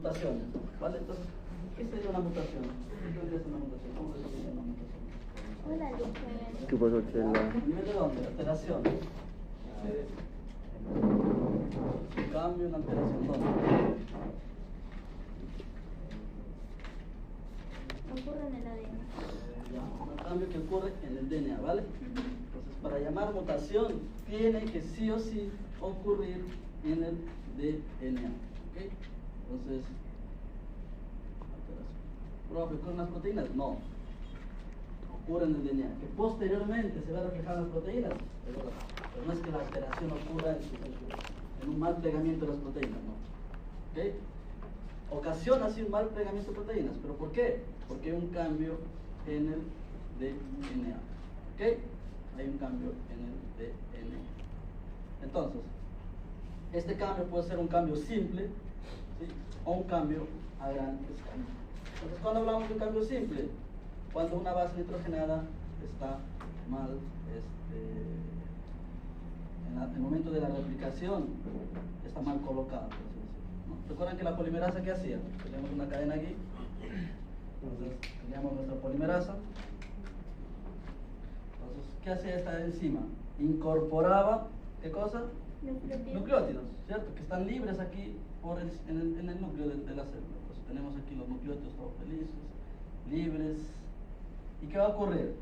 mutaciones, ¿vale? Entonces, ¿qué sería una mutación? ¿Qué es una mutación? ¿Cómo se define una mutación? ¿Qué pasó, Chela? ¿A nivel de dónde? Alteración. Un cambio, una alteración, ¿dónde? Ocurre en el ADN. Un cambio que ocurre en el DNA, ¿vale? Entonces, para llamar mutación, tiene que sí o sí ocurrir en el DNA, ¿ok? Entonces, ¿ocurre en las proteínas? No. Ocurre en el DNA, que posteriormente se va a reflejar en las proteínas, pero no es que la alteración ocurra en un mal plegamiento de las proteínas, ¿no? ¿Ok? Ocasiona así un mal plegamiento de proteínas, ¿pero por qué? Porque hay un cambio en el DNA, ¿ok? Hay un cambio en el DNA. Entonces, este cambio puede ser un cambio simple, ¿sí? O un cambio a gran escala. Entonces, cuando hablamos de un cambio simple, cuando una base nitrogenada está mal, en el momento de la replicación, está mal colocada, por así decirlo, ¿no? ¿Recuerdan que la polimerasa qué hacía? Teníamos una cadena aquí, entonces teníamos nuestra polimerasa. Entonces, ¿qué hacía esta enzima? Incorporaba, ¿qué cosa? Nucleótidos, ¿cierto? Que están libres aquí en el núcleo de la célula. Entonces, tenemos aquí los nucleótidos todos felices, libres. ¿Y qué va a ocurrir?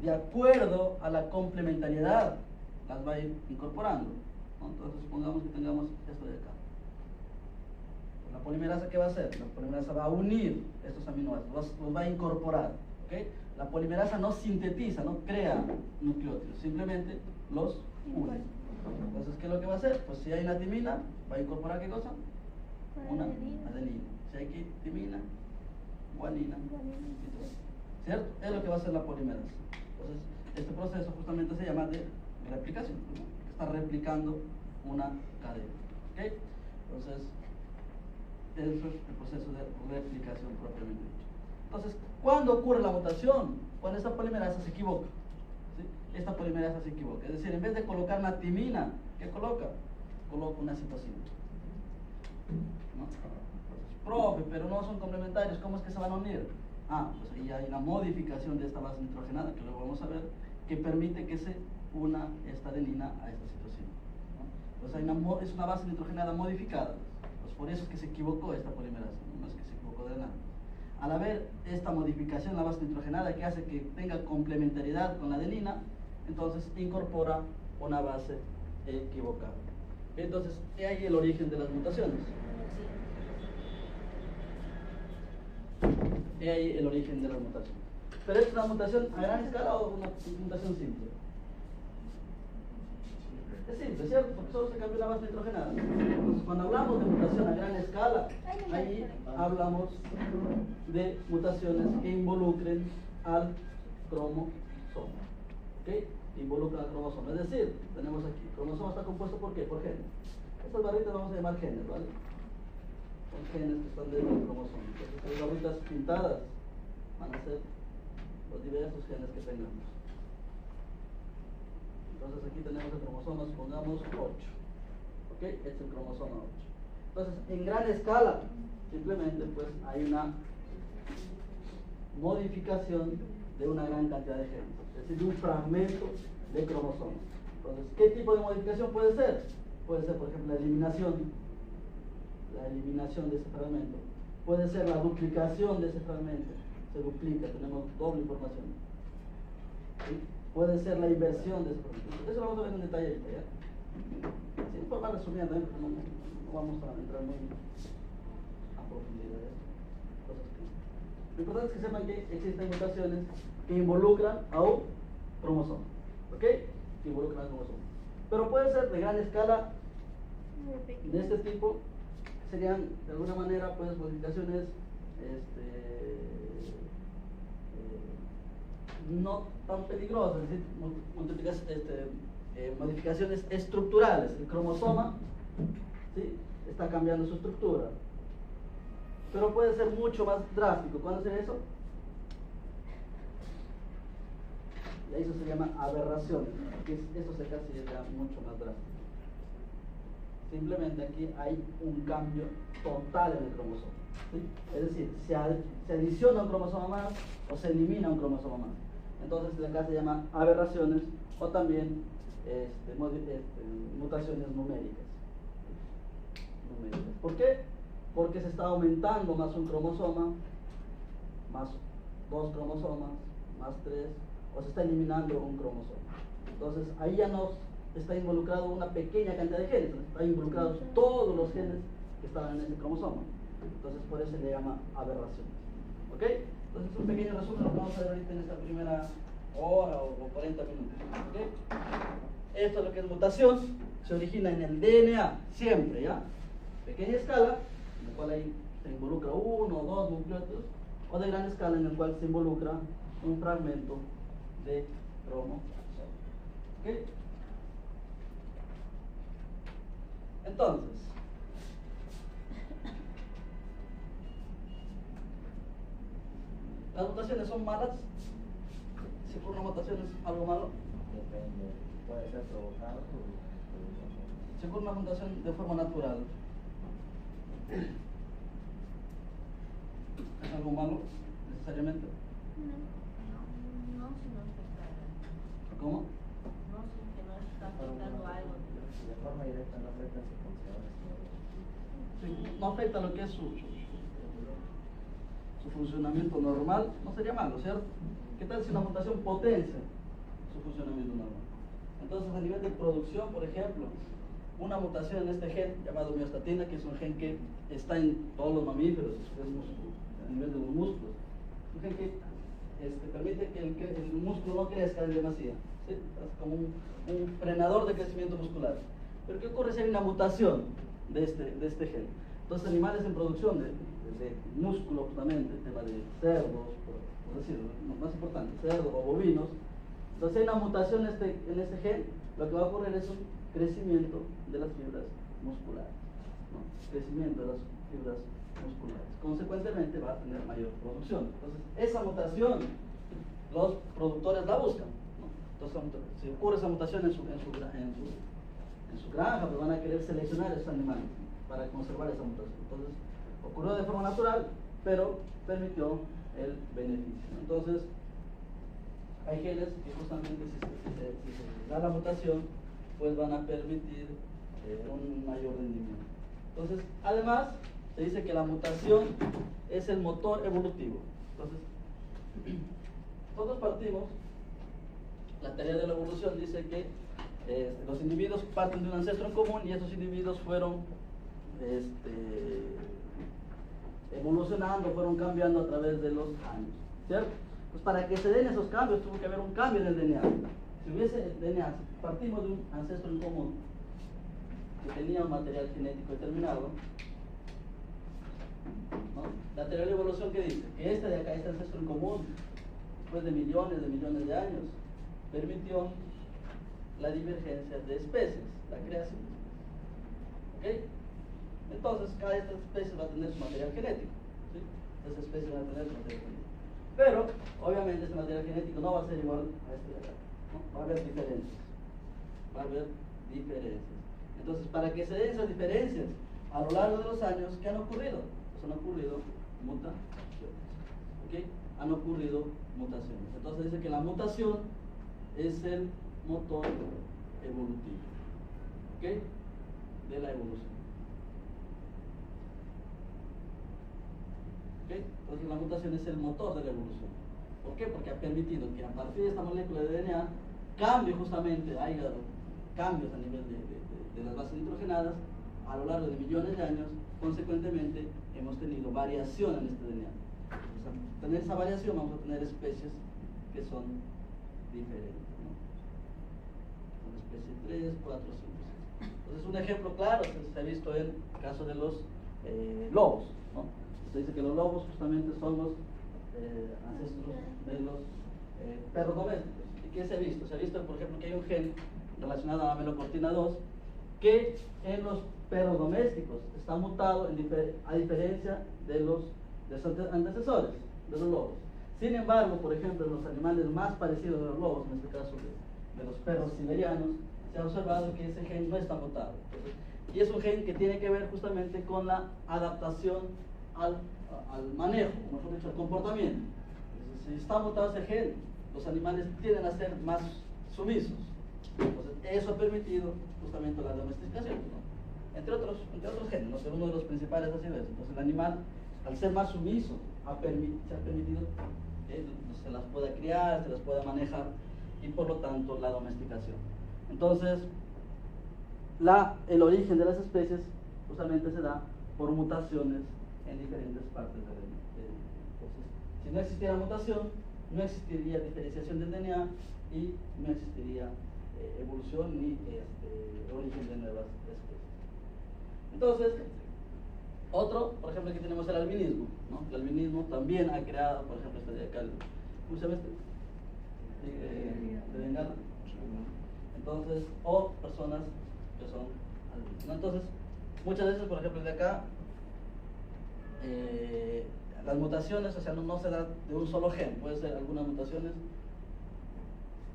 De acuerdo a la complementariedad, las va a ir incorporando, ¿no? Entonces, supongamos que tengamos esto de acá. La polimerasa, ¿qué va a hacer? La polimerasa va a unir estos aminoácidos, los va a incorporar, ¿ok? La polimerasa no sintetiza, no crea nucleótidos, simplemente los une. Entonces, ¿qué es lo que va a hacer? Pues si hay una timina, va a incorporar ¿qué cosa? Una adenina. Si hay timina, guanina. ¿Cierto? Es lo que va a hacer la polimerasa. Entonces, este proceso justamente se llama de replicación, ¿no? Está replicando una cadena, ¿ok? Entonces, eso es el proceso de replicación propiamente dicho. Entonces, ¿cuándo ocurre la mutación? Cuando esta polimerasa se equivoca, ¿sí? Esta polimerasa se equivoca. Es decir, en vez de colocar una timina, ¿qué coloca? Coloca una citosina, ¿no? Profe, pero no son complementarios, ¿cómo es que se van a unir? Pues ahí hay una modificación de esta base nitrogenada, que luego vamos a ver, que permite que se una esta adenina a esta citosina, ¿no? Entonces es una base nitrogenada modificada. Pues por eso es que se equivocó esta polimerasa, no es que se equivocó de nada. Al haber esta modificación en la base nitrogenada que hace que tenga complementariedad con la adenina, entonces incorpora una base equivocada. Entonces, he ahí el origen de las mutaciones. He ahí el origen de las mutaciones. ¿Pero es una mutación a gran escala o una mutación simple? Es simple, ¿cierto? Porque solo se cambió la base nitrogenada. Entonces, cuando hablamos de mutación a gran escala, ahí hablamos de mutaciones que involucren al cromosoma. ¿Ok? Que involucran al cromosoma. Es decir, tenemos aquí, el cromosoma está compuesto ¿por qué? Por genes. Estas barritas vamos a llamar genes, ¿vale? Son genes que están dentro del cromosoma. Entonces, estas barritas pintadas van a ser los diversos genes que tengamos. Entonces aquí tenemos el cromosoma, supongamos 8. ¿Ok? Este es el cromosoma 8. Entonces, en gran escala, simplemente pues hay una modificación de una gran cantidad de genes, es decir, de un fragmento de cromosoma. Entonces, ¿qué tipo de modificación puede ser? Puede ser, por ejemplo, la eliminación de ese fragmento. Puede ser la duplicación de ese fragmento. Se duplica, tenemos doble información. ¿Sí? Puede ser la inversión de ese fragmento. Eso lo vamos a ver en detalle ahorita, ¿ya? Sí, pues va resumiendo, ¿eh? Porque no vamos a entrar muy a profundidad. Lo importante es que sepan que existen mutaciones que involucran a un cromosoma. ¿Ok? Que involucran al cromosoma. Pero puede ser de gran escala de este tipo. Serían de alguna manera pues modificaciones no tan peligrosas, es decir, modificaciones estructurales. El cromosoma, ¿sí?, está cambiando su estructura, pero puede ser mucho más drástico. ¿Cuándo sería eso? Y eso se llama aberración, porque esto se casi es ya mucho más drástico. Simplemente aquí hay un cambio total en el cromosoma, ¿sí? Es decir, se adiciona un cromosoma más o se elimina un cromosoma más. Entonces acá se llama aberraciones o también mutaciones numéricas. ¿Por qué? Porque se está aumentando más un cromosoma, más 2 cromosomas, más 3, o se está eliminando un cromosoma. Entonces ahí ya no está involucrado una pequeña cantidad de genes, están involucrados todos los genes que estaban en ese cromosoma. Entonces por eso se le llama aberración. ¿Ok? Entonces un pequeño resumen lo que vamos a ver ahorita en esta primera hora o 40 minutos. ¿Ok? Esto es lo que es mutación, se origina en el DNA, siempre, ¿ya? Pequeña escala, en la cual ahí se involucra 1 o 2 nucleótidos, o de gran escala en el cual se involucra un fragmento de cromosoma. ¿Ok? Entonces, ¿las mutaciones son malas? Si por una mutación es algo malo, Depende, puede ser provocado o si por una mutación de forma natural, ¿es algo malo necesariamente? No, si no afecta. ¿Cómo? No, si que no está afectando algo. de forma directa no afecta su función. Sí, no afecta lo que es su funcionamiento normal, no sería malo, ¿cierto? ¿Qué tal si una mutación potencia su funcionamiento normal? Entonces, a nivel de producción, por ejemplo, una mutación en este gen llamado miostatina, que es un gen que está en todos los mamíferos, a nivel de los músculos, un gen que permite que el músculo no crezca en demasía, ¿sí? Es como un frenador de crecimiento muscular. Pero ¿qué ocurre si hay una mutación de este gen? Entonces, animales en producción de músculo, justamente, el tema de cerdos, por decirlo, más importante, cerdos o bovinos. Entonces, hay una mutación en este gen, lo que va a ocurrir es un crecimiento de las fibras musculares, ¿no? Crecimiento de las fibras musculares. Consecuentemente, va a tener mayor producción. Entonces, esa mutación, los productores la buscan, ¿no? Entonces, si ocurre esa mutación en su granja, pues van a querer seleccionar esos animales para conservar esa mutación. Entonces, ocurrió de forma natural, pero permitió el beneficio. Entonces, hay genes que justamente si se da la mutación, pues van a permitir un mayor rendimiento. Entonces, además, se dice que la mutación es el motor evolutivo. Entonces, todos partimos, la teoría de la evolución dice que los individuos parten de un ancestro en común y esos individuos fueron evolucionando, fueron cambiando a través de los años, ¿cierto? Pues para que se den esos cambios tuvo que haber un cambio en el DNA. Si hubiese el DNA, partimos de un ancestro en común que tenía un material genético determinado, ¿no? La teoría de la evolución que dice que este de acá, este ancestro en común, después de millones de años, permitió la divergencia de especies, la creación. ¿Ok? Entonces, cada de estas especies va a tener su material genético, ¿sí? Estas especies van a tener su material genético. Pero, obviamente, este material genético no va a ser igual a este de acá, ¿no? Va a haber diferencias. Va a haber diferencias. Entonces, para que se den esas diferencias a lo largo de los años, ¿qué han ocurrido? Pues han ocurrido mutaciones. ¿Ok? Han ocurrido mutaciones. Entonces, dice que la mutación es el motor evolutivo. ¿Ok? De la evolución. ¿Okay? Entonces la mutación es el motor de la evolución. ¿Por qué? Porque ha permitido que a partir de esta molécula de DNA cambie justamente, haya cambios a nivel de las bases nitrogenadas a lo largo de millones de años. Consecuentemente hemos tenido variación en este DNA. Entonces, al tener esa variación vamos a tener especies que son diferentes, ¿no? Son especie 3, 4, 5, 6. Entonces un ejemplo claro se ha visto en el caso de los lobos, ¿no? Se dice que los lobos justamente son los ancestros de los perros domésticos. ¿Y qué se ha visto? Se ha visto, por ejemplo, que hay un gen relacionado a la melocortina 2 que en los perros domésticos está mutado a diferencia de los antecesores, de los lobos. Sin embargo, por ejemplo, en los animales más parecidos a los lobos, en este caso de los perros siberianos, se ha observado que ese gen no está mutado. Entonces, Y es un gen que tiene que ver justamente con la adaptación al manejo, o mejor dicho, al comportamiento. Entonces, si está mutado ese gen, los animales tienden a ser más sumisos. Entonces, eso ha permitido justamente la domesticación, ¿no? Entre otros genes, ¿no? Pero uno de los principales ha sido eso. Entonces, el animal, al ser más sumiso, se ha permitido que se las pueda criar, se las pueda manejar, y por lo tanto la domesticación. Entonces, el origen de las especies justamente se da por mutaciones en diferentes partes del DNA. Entonces, si no existiera mutación, no existiría diferenciación del DNA y no existiría evolución ni origen de nuevas especies. Entonces, por ejemplo, aquí tenemos el albinismo, ¿no? El albinismo también ha creado, por ejemplo, este de acá, ¿cómo se llama este? De Bengala. Entonces, o personas que son albinos, ¿no? Entonces, muchas veces, por ejemplo, de acá, las mutaciones, o sea, no se dan de un solo gen, puede ser algunas mutaciones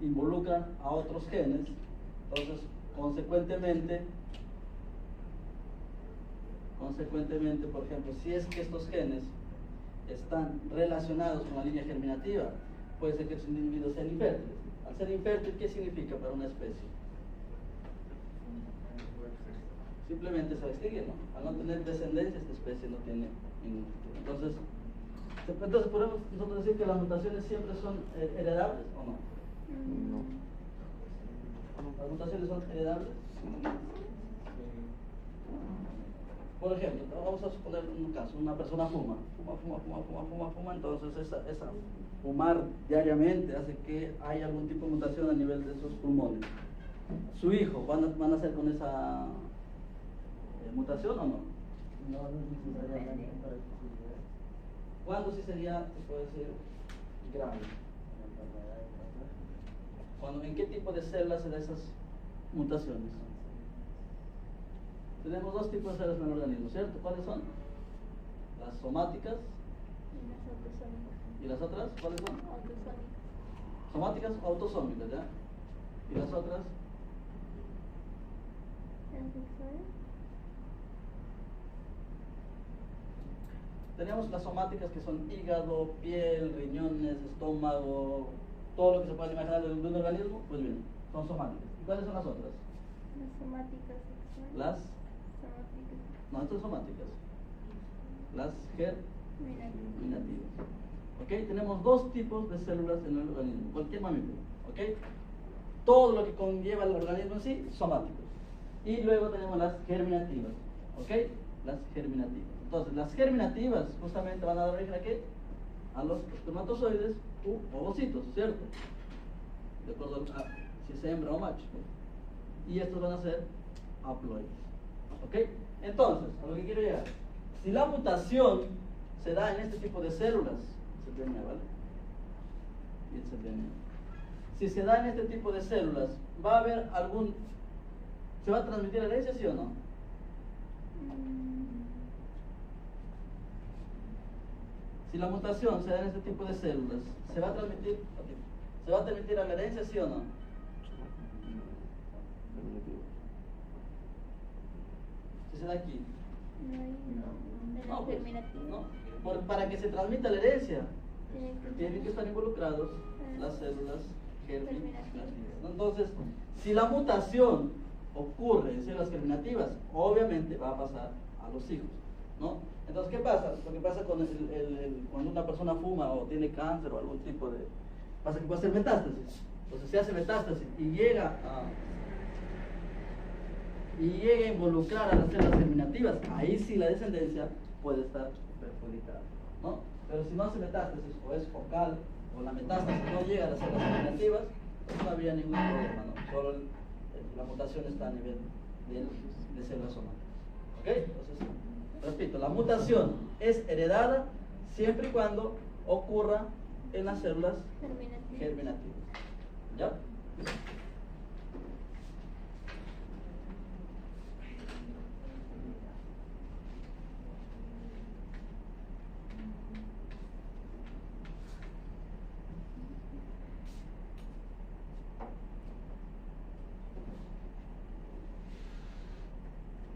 involucran a otros genes, entonces, consecuentemente, por ejemplo, si es que estos genes están relacionados con la línea germinativa, puede ser que estos individuos sean infértiles. Al ser infértil, ¿qué significa para una especie? Simplemente se va a extinguir, ¿no? Al no tener descendencia, esta especie no tiene ningún futuro. Entonces podemos nosotros decir que las mutaciones siempre son heredables, ¿o no? No. ¿Las mutaciones son heredables? Por ejemplo, vamos a suponer un caso, una persona fuma, entonces esa fumar diariamente hace que haya algún tipo de mutación a nivel de sus pulmones. ¿Su hijo van a nacer con esa mutación o no? No necesariamente para que suceda. ¿Cuándo sí sería, se puede decir, grave? ¿En qué tipo de células se dan esas mutaciones? Tenemos dos tipos de células en el organismo, ¿cierto? ¿Cuáles son? Las somáticas. Y las autosómicas. ¿Y las otras? ¿Cuáles son? Autosómicas. Somáticas o autosómicas, ¿ya? ¿Y las otras? Transexuales. Tenemos las somáticas que son hígado, piel, riñones, estómago, todo lo que se pueda imaginar de un organismo, pues bien, son somáticas. ¿Y cuáles son las otras? Las somáticas sexuales. Las, Somáticas. no, estas son somáticas. Las germinativas. ¿Ok? Tenemos dos tipos de células en el organismo, cualquier mamífero. ¿Ok? Todo lo que conlleva el organismo en sí, somáticos. Y luego tenemos las germinativas. ¿Ok? Las germinativas. Entonces, las germinativas justamente van a dar origen a ¿qué? A los espermatozoides u ovocitos, ¿cierto? De acuerdo a si es hembra o macho. Y estos van a ser haploides. ¿Ok? Entonces, a lo que quiero llegar. Si la mutación se da en este tipo de células, es el DNA, ¿vale? Y es el DNA. Si se da en este tipo de células, ¿va a haber se va a transmitir la herencia, sí o no? Si la mutación se da en este tipo de células, ¿se va a transmitir a la herencia, sí o no? Si se da aquí. No, pues, germinativo. no. Para que se transmita la herencia, tienen que estar involucrados las células germinativas, ¿no? Entonces, si la mutación ocurre en células germinativas, obviamente va a pasar a los hijos, ¿no? Entonces, ¿qué pasa? Lo que pasa cuando una persona fuma o tiene cáncer o algún tipo de... pasa que puede hacer metástasis. Entonces se hace metástasis y llega a involucrar a las células germinativas, ahí sí la descendencia puede estar perjudicada, ¿no? Pero si no hace metástasis o es focal o la metástasis no llega a las células germinativas, pues no habría ningún problema, ¿no? Solo la mutación está a nivel de células somáticas. ¿Ok? Entonces, repito, la mutación es heredada siempre y cuando ocurra en las células germinativas. ¿Ya?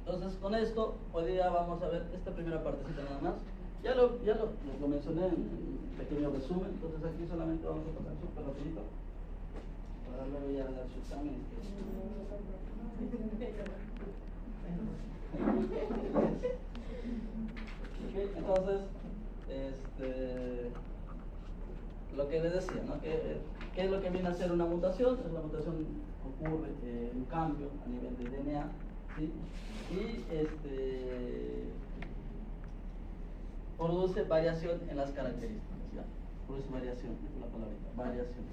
Entonces, Entonces, con esto, hoy día vamos a ver esta primera partecita nada más. Ya lo mencioné en un pequeño resumen, entonces aquí solamente vamos a pasar súper rapidito para luego ya dar su examen. Okay, entonces, lo que les decía, ¿no? ¿Qué es lo que viene a ser una mutación? La mutación ocurre un cambio a nivel de DNA, ¿sí? Y produce variación en las características, ¿ya? Produce variación, esa es la palabrita, variación.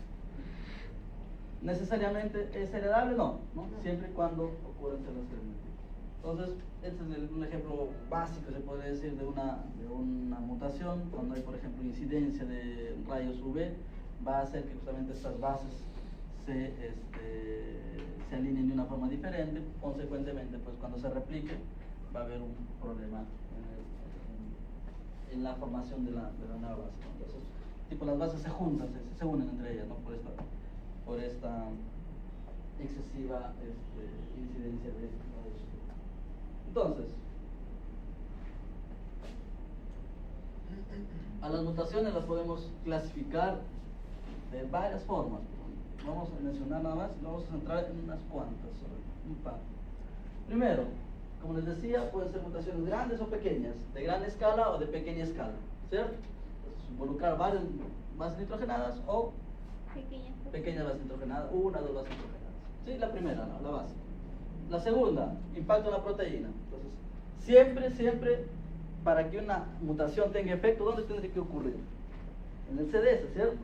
¿Necesariamente es heredable? No, ¿no? Siempre y cuando ocurren células germinativas. Entonces, este es un ejemplo básico, se puede decir, de una mutación. Cuando hay, por ejemplo, incidencia de rayos UV, va a hacer que justamente estas bases se alineen de una forma diferente. Consecuentemente, pues cuando se replique, va a haber un problema en la formación de la nueva base, ¿no? Entonces, tipo, las bases se juntan, se unen entre ellas, ¿no? Por esta excesiva incidencia de rayos UV. Entonces, a las mutaciones las podemos clasificar de varias formas. Vamos a mencionar nada más y vamos a centrar en unas cuantas, un par. Primero, como les decía, pueden ser mutaciones grandes o pequeñas, de gran escala o de pequeña escala, ¿cierto? Entonces, involucrar varias bases nitrogenadas o pequeñas bases nitrogenadas, una o dos bases nitrogenadas. Sí, la primera, ¿no? La base. La segunda, impacto en la proteína. Entonces, siempre, para que una mutación tenga efecto, ¿dónde tendría que ocurrir? En el CDS, ¿cierto?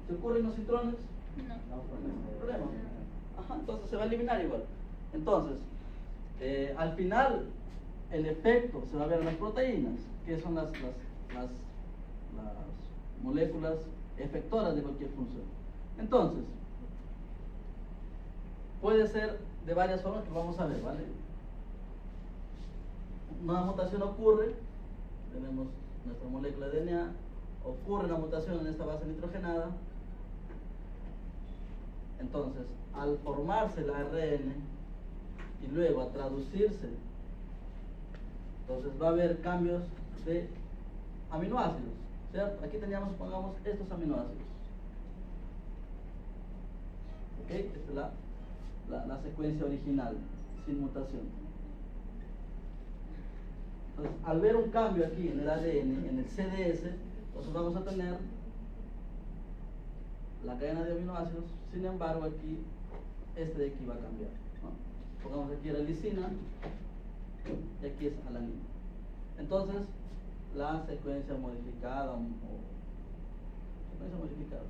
¿Se ocurren los intrones? No, problema. Ajá, entonces se va a eliminar igual. Entonces, al final, el efecto se va a ver en las proteínas, que son las moléculas efectoras de cualquier función. Entonces, puede ser de varias formas que vamos a ver, ¿vale? Una mutación ocurre, tenemos nuestra molécula de DNA, ocurre una mutación en esta base nitrogenada. Entonces, al formarse el ARN y luego a traducirse, entonces va a haber cambios de aminoácidos, ¿cierto? Aquí teníamos, supongamos, estos aminoácidos. ¿Ok? Esta es la secuencia original, sin mutación. Entonces, al ver un cambio aquí en el ADN, en el CDS, entonces vamos a tener la cadena de aminoácidos. Sin embargo, aquí, este de aquí va a cambiar, ¿no? Pongamos aquí la lisina y aquí es alanina. Entonces, la secuencia modificada o secuencia modificada.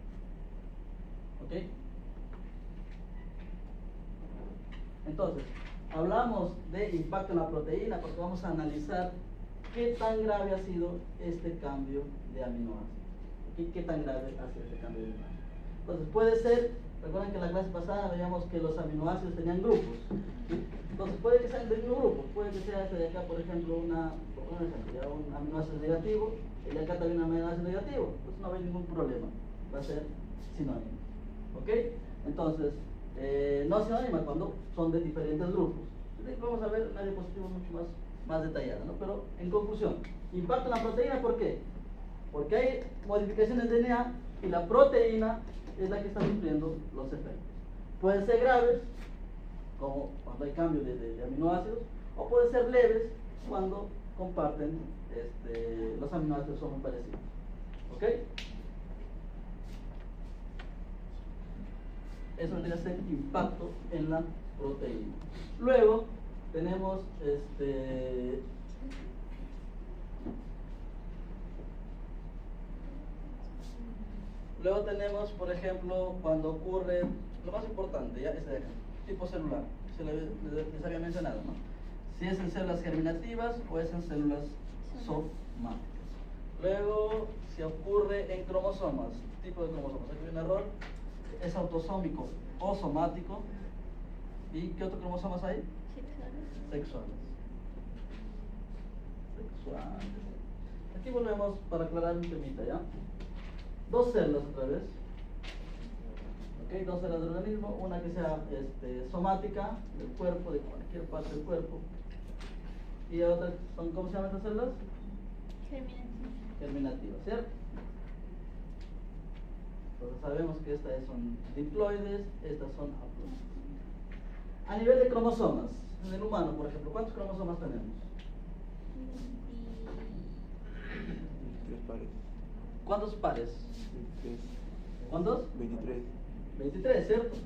¿Ok? Entonces, hablamos de impacto en la proteína porque vamos a analizar qué tan grave ha sido este cambio de aminoácidos. ¿Okay? ¿Qué tan grave ha sido este cambio de aminoácidos? Entonces, puede ser, recuerden que en la clase pasada veíamos que los aminoácidos tenían grupos. ¿Sí? Entonces, puede que sean del mismo grupo, puede que sea este de acá, por ejemplo, un aminoácido negativo, y de acá también un aminoácido negativo. Entonces, no hay ningún problema, va a ser sinónimo. ¿Ok? Entonces, no sinónima cuando son de diferentes grupos. Entonces, vamos a ver una diapositiva mucho más detallada, ¿no? Pero en conclusión, impacto en la proteína, ¿por qué? Porque hay modificaciones de DNA y la proteína es la que está sufriendo los efectos. Pueden ser graves, como cuando hay cambio de aminoácidos, o pueden ser leves cuando comparten, los aminoácidos son muy parecidos. ¿Ok? Eso vendría a ser impacto en la proteína. Luego tenemos por ejemplo, cuando ocurre lo más importante, ya es de acá, tipo celular, les había mencionado, ¿no? Si es en células germinativas o es en células somáticas. Luego, si ocurre en cromosomas, tipo de cromosomas, aquí hay un error, es autosómico o somático. ¿Y qué otros cromosomas hay? Sexuales. Aquí volvemos para aclarar un temita, ¿ya? Dos células otra vez. ¿Ok? Dos células del organismo, una que sea somática, del cuerpo, de cualquier parte del cuerpo, y otras son, ¿cómo se llaman estas células? Germinativa. Germinativas, ¿cierto? Entonces sabemos que estas son diploides, estas son haploides. A nivel de cromosomas, en el humano, por ejemplo, ¿cuántos cromosomas tenemos? 3 pares. ¿Cuántos pares? 23. ¿Cuántos? 23. 23, ¿cierto?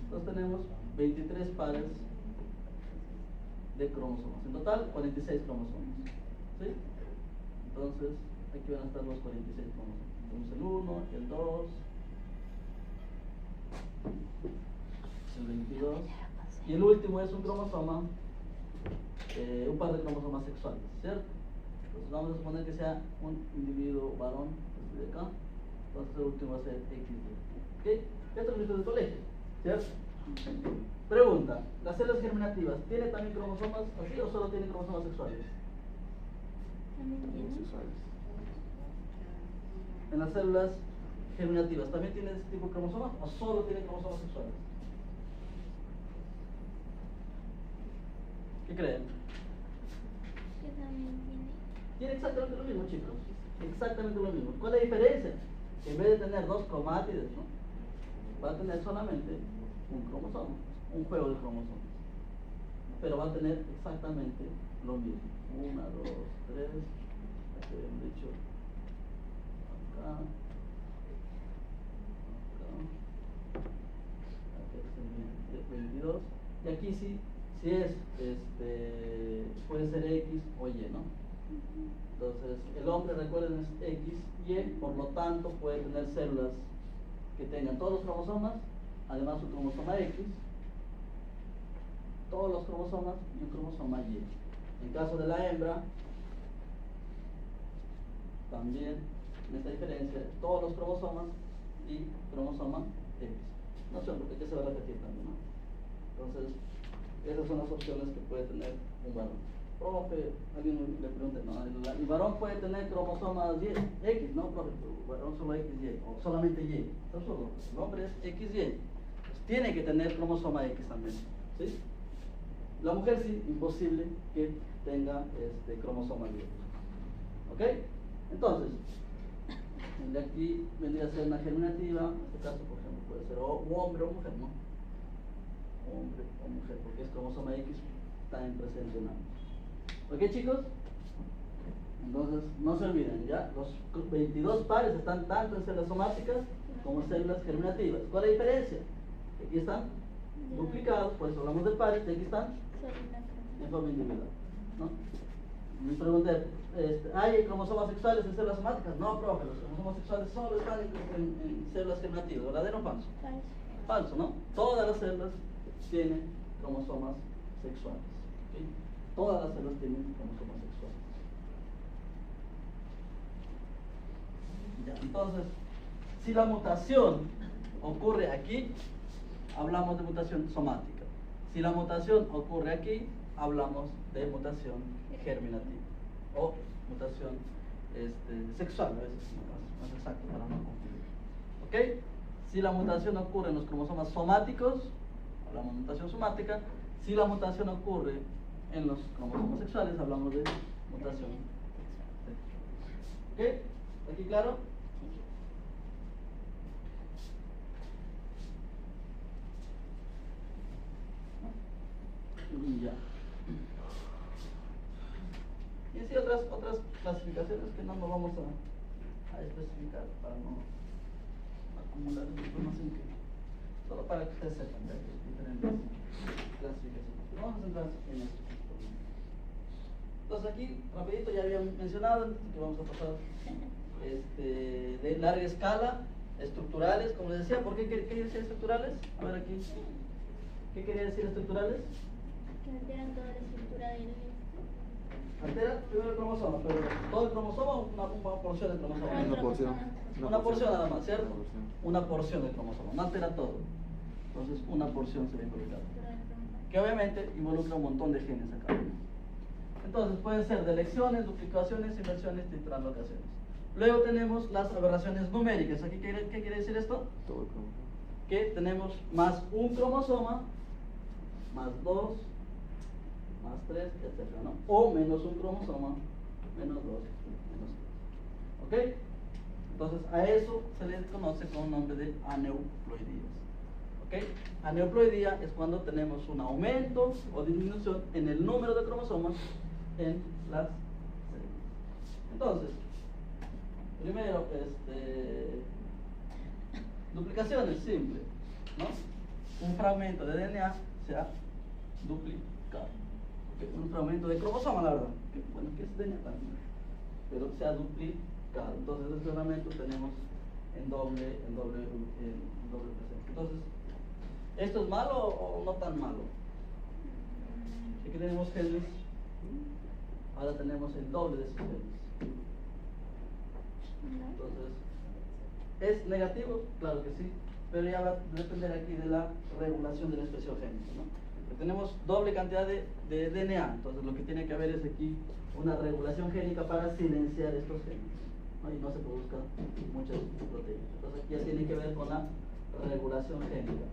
Entonces tenemos 23 pares de cromosomas. En total, 46 cromosomas. ¿Sí? Entonces, aquí van a estar los 46 cromosomas. Tenemos el 1, el 2, el 22. Y el último es un cromosoma, un par de cromosomas sexuales, ¿cierto? Entonces vamos a suponer que sea un individuo varón, desde acá. Entonces el último va a ser XY. ¿Ok? Esto es el del colegio, ¿cierto? Pregunta, ¿las células germinativas tienen también cromosomas así o solo tienen cromosomas sexuales? También tiene. Sexuales. En las células germinativas, ¿también tienen ese tipo de cromosomas o solo tienen cromosomas sexuales? ¿Qué creen? Que también tiene. Tiene exactamente lo mismo, chicos. Exactamente lo mismo. ¿Cuál es la diferencia? Que en vez de tener dos cromátides, ¿no?, va a tener solamente un cromosoma, un juego de cromosomas. Pero va a tener exactamente lo mismo. 1, 2, 3, aquí habíamos dicho, acá, aquí es el 22, y aquí sí, si es, puede ser X o Y, ¿no? Entonces, el hombre, recuerden, es X, Y, por lo tanto puede tener células que tengan todos los cromosomas, además su cromosoma X, todos los cromosomas y un cromosoma Y. En caso de la hembra, también en esta diferencia, todos los cromosomas y cromosoma X. No sé, porque aquí se va a repetir también, ¿no? Entonces, esas son las opciones que puede tener un varón. Profe, alguien le pregunta, no, el varón puede tener cromosomas Y, X, ¿no, profe? El varón solo XY, o solamente Y. Es absurdo. El hombre es XY. Pues tiene que tener cromosoma X también, ¿sí? La mujer sí, imposible que tenga cromosoma Y. ¿Ok? Entonces, de aquí vendría a ser una germinativa, en este caso, por ejemplo, puede ser o hombre o mujer, ¿no? Hombre o mujer, porque es cromosoma X también presente en ambos. ¿Ok, chicos? Entonces, no se olviden, ¿ya? Los 22 pares están tanto en células somáticas como en células germinativas. ¿Cuál es la diferencia? Que aquí están duplicados, por eso hablamos de pares, y aquí están en forma individual, ¿no? Me pregunté, ¿hay cromosomas sexuales en células somáticas? No, profe, los cromosomas sexuales solo están en células germinativas. ¿Verdadero o falso? Falso. Falso, ¿no? Todas las células tienen cromosomas sexuales. ¿Okay? Todas las células tienen cromosomas sexuales. Ya, entonces, si la mutación ocurre aquí, hablamos de mutación somática. Si la mutación ocurre aquí, hablamos de mutación germinativa o mutación sexual, a veces más exacto para no confundir. ¿Ok? Si la mutación ocurre en los cromosomas somáticos, hablamos de mutación somática. Si la mutación ocurre en los cromosomas sexuales, hablamos de mutación sexual. ¿Ok? ¿Aquí claro? Ya. Y así otras clasificaciones que no nos vamos a especificar para no acumular información, solo para que ustedes sepan de diferentes clasificaciones. Pero vamos a entrar en esto. Entonces aquí, rapidito, ya había mencionado que vamos a pasar de larga escala, estructurales, como les decía. ¿Por qué quería decir estructurales? A ver aquí. ¿Qué quería decir estructurales? Que alteran toda la estructura del Altera primero el cromosoma, pero todo el cromosoma o una porción del cromosoma. Una porción. Una porción nada más, ¿cierto? Una porción. Una porción del cromosoma, no altera todo. Entonces una porción se ve involucrada. Que obviamente involucra un montón de genes acá. Entonces pueden ser delecciones, duplicaciones, inversiones y translocaciones. Luego tenemos las aberraciones numéricas. ¿Aquí qué quiere decir esto? Todo el cromosoma. Que tenemos más un cromosoma, más 2, más 3, etc., ¿no? O menos un cromosoma, menos 2, menos 3. ¿Ok? Entonces a eso se le conoce con el nombre de aneuploidías. ¿Ok? Aneuploidía es cuando tenemos un aumento o disminución en el número de cromosomas en las células. Entonces, primero, duplicación es simple, ¿no? Un fragmento de DNA se ha duplicado. ¿Okay? Un fragmento de cromosoma, la verdad. Bueno, que es DNA también, pero se ha duplicado. Entonces, ese fragmento tenemos en doble presencia. Entonces, ¿esto es malo o no tan malo? Aquí tenemos genes, ahora tenemos el doble de esos genes. Entonces, ¿es negativo? Claro que sí, pero ya va a depender aquí de la regulación de la expresión génica, ¿no? Porque tenemos doble cantidad de DNA, entonces lo que tiene que haber es aquí una regulación génica para silenciar estos genes, ¿no? Y no se produzcan muchas proteínas. Entonces aquí ya tiene que ver con la regulación génica.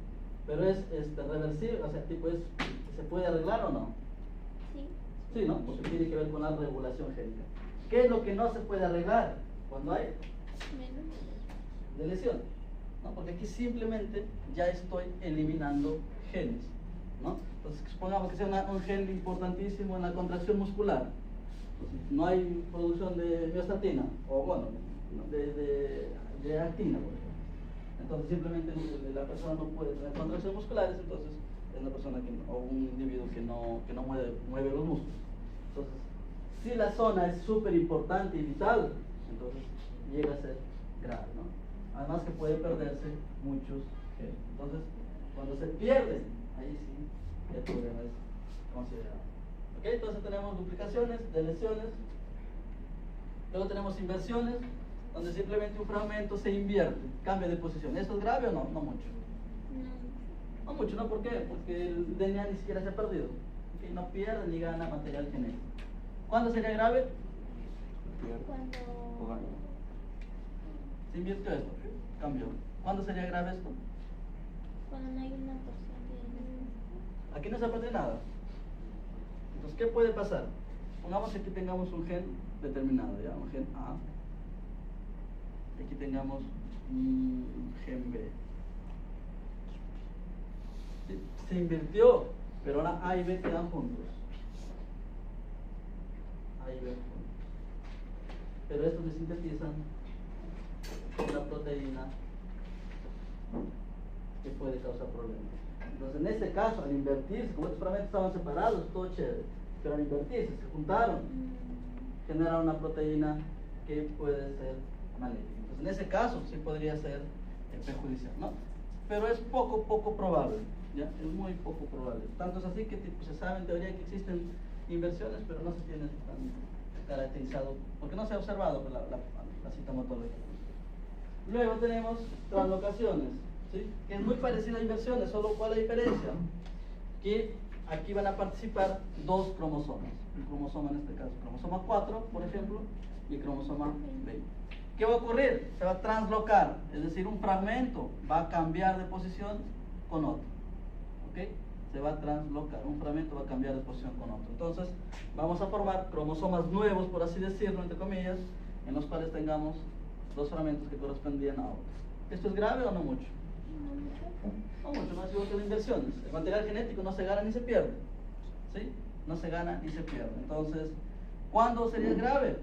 Pero es reversible, o sea, ¿se puede arreglar o no? Sí. Sí, ¿no? Porque tiene que ver con la regulación génica. ¿Qué es lo que no se puede arreglar cuando hay Menos. de lesión? ¿No? Porque aquí simplemente ya estoy eliminando genes, ¿no? Entonces, supongamos que sea un gen importantísimo en la contracción muscular. Entonces, no hay producción de miostatina, o bueno, de actina, por ejemplo. Entonces simplemente la persona no puede tener contracciones musculares, entonces es una persona o un individuo que no mueve los músculos. Entonces, si la zona es súper importante y vital, entonces llega a ser grave, ¿no? Además que puede perderse muchos genes. Entonces, cuando se pierden, ahí sí el problema es considerable. ¿Ok? Entonces tenemos duplicaciones, deleciones, luego tenemos inversiones, donde simplemente un fragmento se invierte, cambia de posición. ¿Esto es grave o no? No mucho. No mucho, ¿no? ¿Por qué? Porque el DNA ni siquiera se ha perdido. ¿Okay? No pierde ni gana material genético. ¿Cuándo sería grave? Cuando Se invirtió esto, cambió. ¿Cuándo sería grave esto? no hay una porción de... Aquí no se ha perdido nada. Entonces, ¿qué puede pasar? Pongamos que aquí tengamos un gen determinado, ya, un gen A. Y aquí tengamos un gen B. ¿Sí? Se invirtió, pero ahora A y B quedan juntos. A y B juntos. Pero estos se sintetizan con una proteína que puede causar problemas. Entonces, en este caso, al invertirse, como estos fragmentos estaban separados, todo chévere, pero al invertirse, se juntaron, genera una proteína que puede ser maléfica. Entonces, en ese caso, sí podría ser perjudicial, ¿no? Pero es poco probable, ¿ya? Es muy poco probable. Tanto es así que se sabe en teoría que existen inversiones, pero no se tiene tan caracterizado, porque no se ha observado la sintomatología. Luego tenemos translocaciones, ¿sí? Que es muy parecida a inversiones, solo ¿cuál es la diferencia? Que aquí van a participar dos cromosomas, el cromosoma en este caso, cromosoma 4, por ejemplo, y el cromosoma 20. ¿Qué va a ocurrir? Se va a translocar, es decir, un fragmento va a cambiar de posición con otro, ¿ok? Se va a translocar, un fragmento va a cambiar de posición con otro. Entonces, vamos a formar cromosomas nuevos, por así decirlo, entre comillas, en los cuales tengamos dos fragmentos que correspondían a otros. ¿Esto es grave o no mucho? No mucho, no es igual que las inversiones. El material genético no se gana ni se pierde, ¿sí? No se gana ni se pierde. Entonces, ¿cuándo sería grave?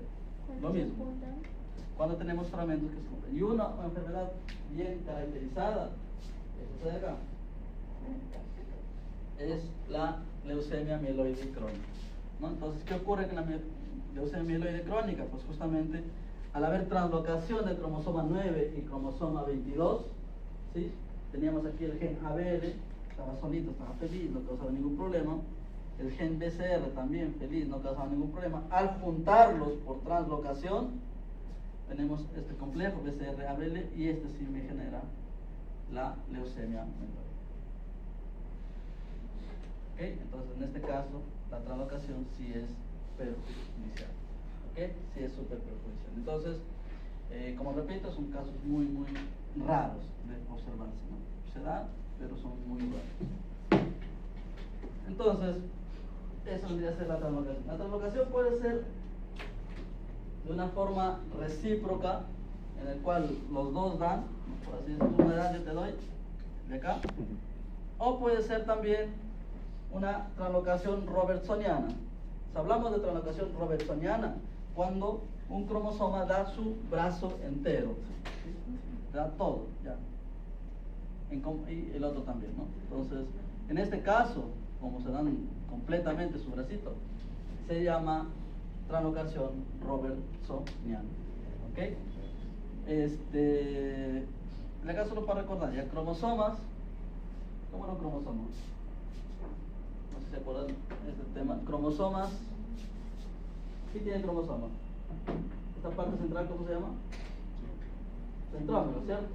Lo mismo. Cuando tenemos fragmentos que se juntan. Y una enfermedad bien caracterizada, esta de acá, es la leucemia mieloide crónica, ¿no? Entonces, ¿qué ocurre con la leucemia mieloide crónica? Pues justamente al haber translocación del cromosoma 9 y cromosoma 22, ¿sí? Teníamos aquí el gen ABL, estaba solito, estaba feliz, no causaba ningún problema. El gen BCR también feliz, no causaba ningún problema. Al juntarlos por translocación, tenemos este complejo BCR-ABL y este sí me genera la leucemia mieloide. ¿Okay? Entonces, en este caso, la translocación sí es perjudicial. ¿Okay? Sí es súper perjudicial. Entonces, como repito, son casos muy raros de observarse, ¿no? Se dan, pero son muy raros. Entonces, Eso vendría a ser la translocación. La translocación puede ser de una forma recíproca, en el cual los dos dan, por así decirlo, tú me das, yo te doy, de acá. O puede ser también una translocación robertsoniana. Si hablamos de translocación robertsoniana, cuando un cromosoma da su brazo entero, da todo, ya. Y el otro también, ¿no? Entonces, en este caso, como se dan completamente su bracito, se llama translocación robertsoniana. ¿Ok? Acá solo para recordar, ya cromosomas. ¿Cómo eran cromosomas? No sé si se acuerdan de este tema. Cromosomas. ¿Qué tiene cromosoma? Esta parte central, ¿cómo se llama? Centrómero, ¿cierto?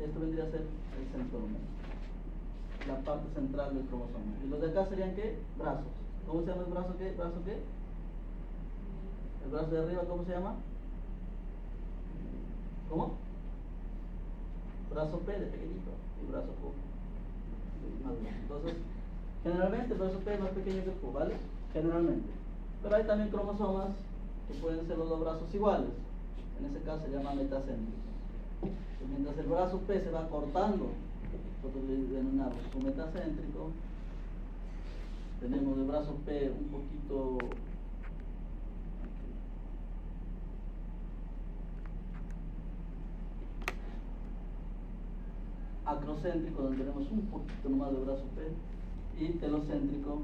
Esto vendría a ser el centrómero, la parte central del cromosoma. Y los de acá serían ¿qué? Brazos. ¿Cómo se llama el brazo qué? ¿Brazo qué? El brazo de arriba, ¿cómo se llama? ¿Cómo? Brazo P de pequeñito y brazo Q de más grande. Entonces, generalmente el brazo P es más pequeño que el Q, ¿vale? Generalmente. Pero hay también cromosomas que pueden ser los dos brazos iguales. En ese caso se llama metacéntrico. Y mientras el brazo P se va cortando, nosotros le denominamos su metacéntrico. Tenemos el brazo P un poquito acrocéntrico, donde tenemos un poquito nomás de brazo P, y telocéntrico,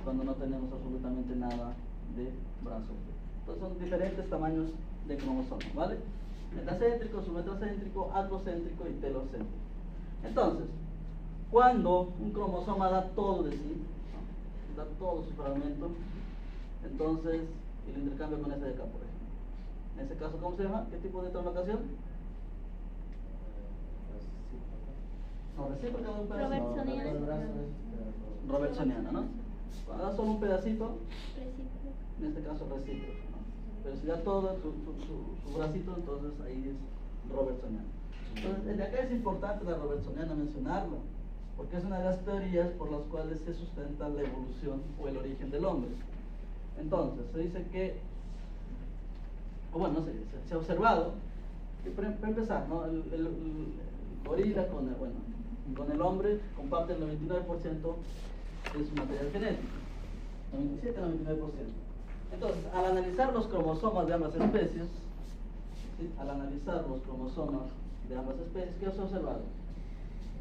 cuando no tenemos absolutamente nada de brazo P. Entonces son diferentes tamaños de cromosomas, ¿vale? Metacéntrico, submetacéntrico, acrocéntrico y telocéntrico. Entonces, cuando un cromosoma da todo de sí, ¿no? Da todo su fragmento, entonces, y lo intercambio con este de acá, por ejemplo. En ese caso, ¿cómo se llama? ¿Qué tipo de translocación? No, recíproca de un pedacito. Robertsoniana, ¿no? Cuando da solo un pedacito, en este caso recíproco, ¿no? Pero si da todo su bracito, entonces ahí es robertsoniana. Entonces, de acá es importante la robertsoniana mencionarlo, porque es una de las teorías por las cuales se sustenta la evolución o el origen del hombre. Entonces, se dice que, o bueno, no se dice, se ha observado que, para empezar, ¿no? el gorila con el hombre comparte el 99% de su material genético, 97-99%. Entonces, al analizar los cromosomas de ambas especies, ¿sí? Al analizar los cromosomas de ambas especies, ¿qué os he observado?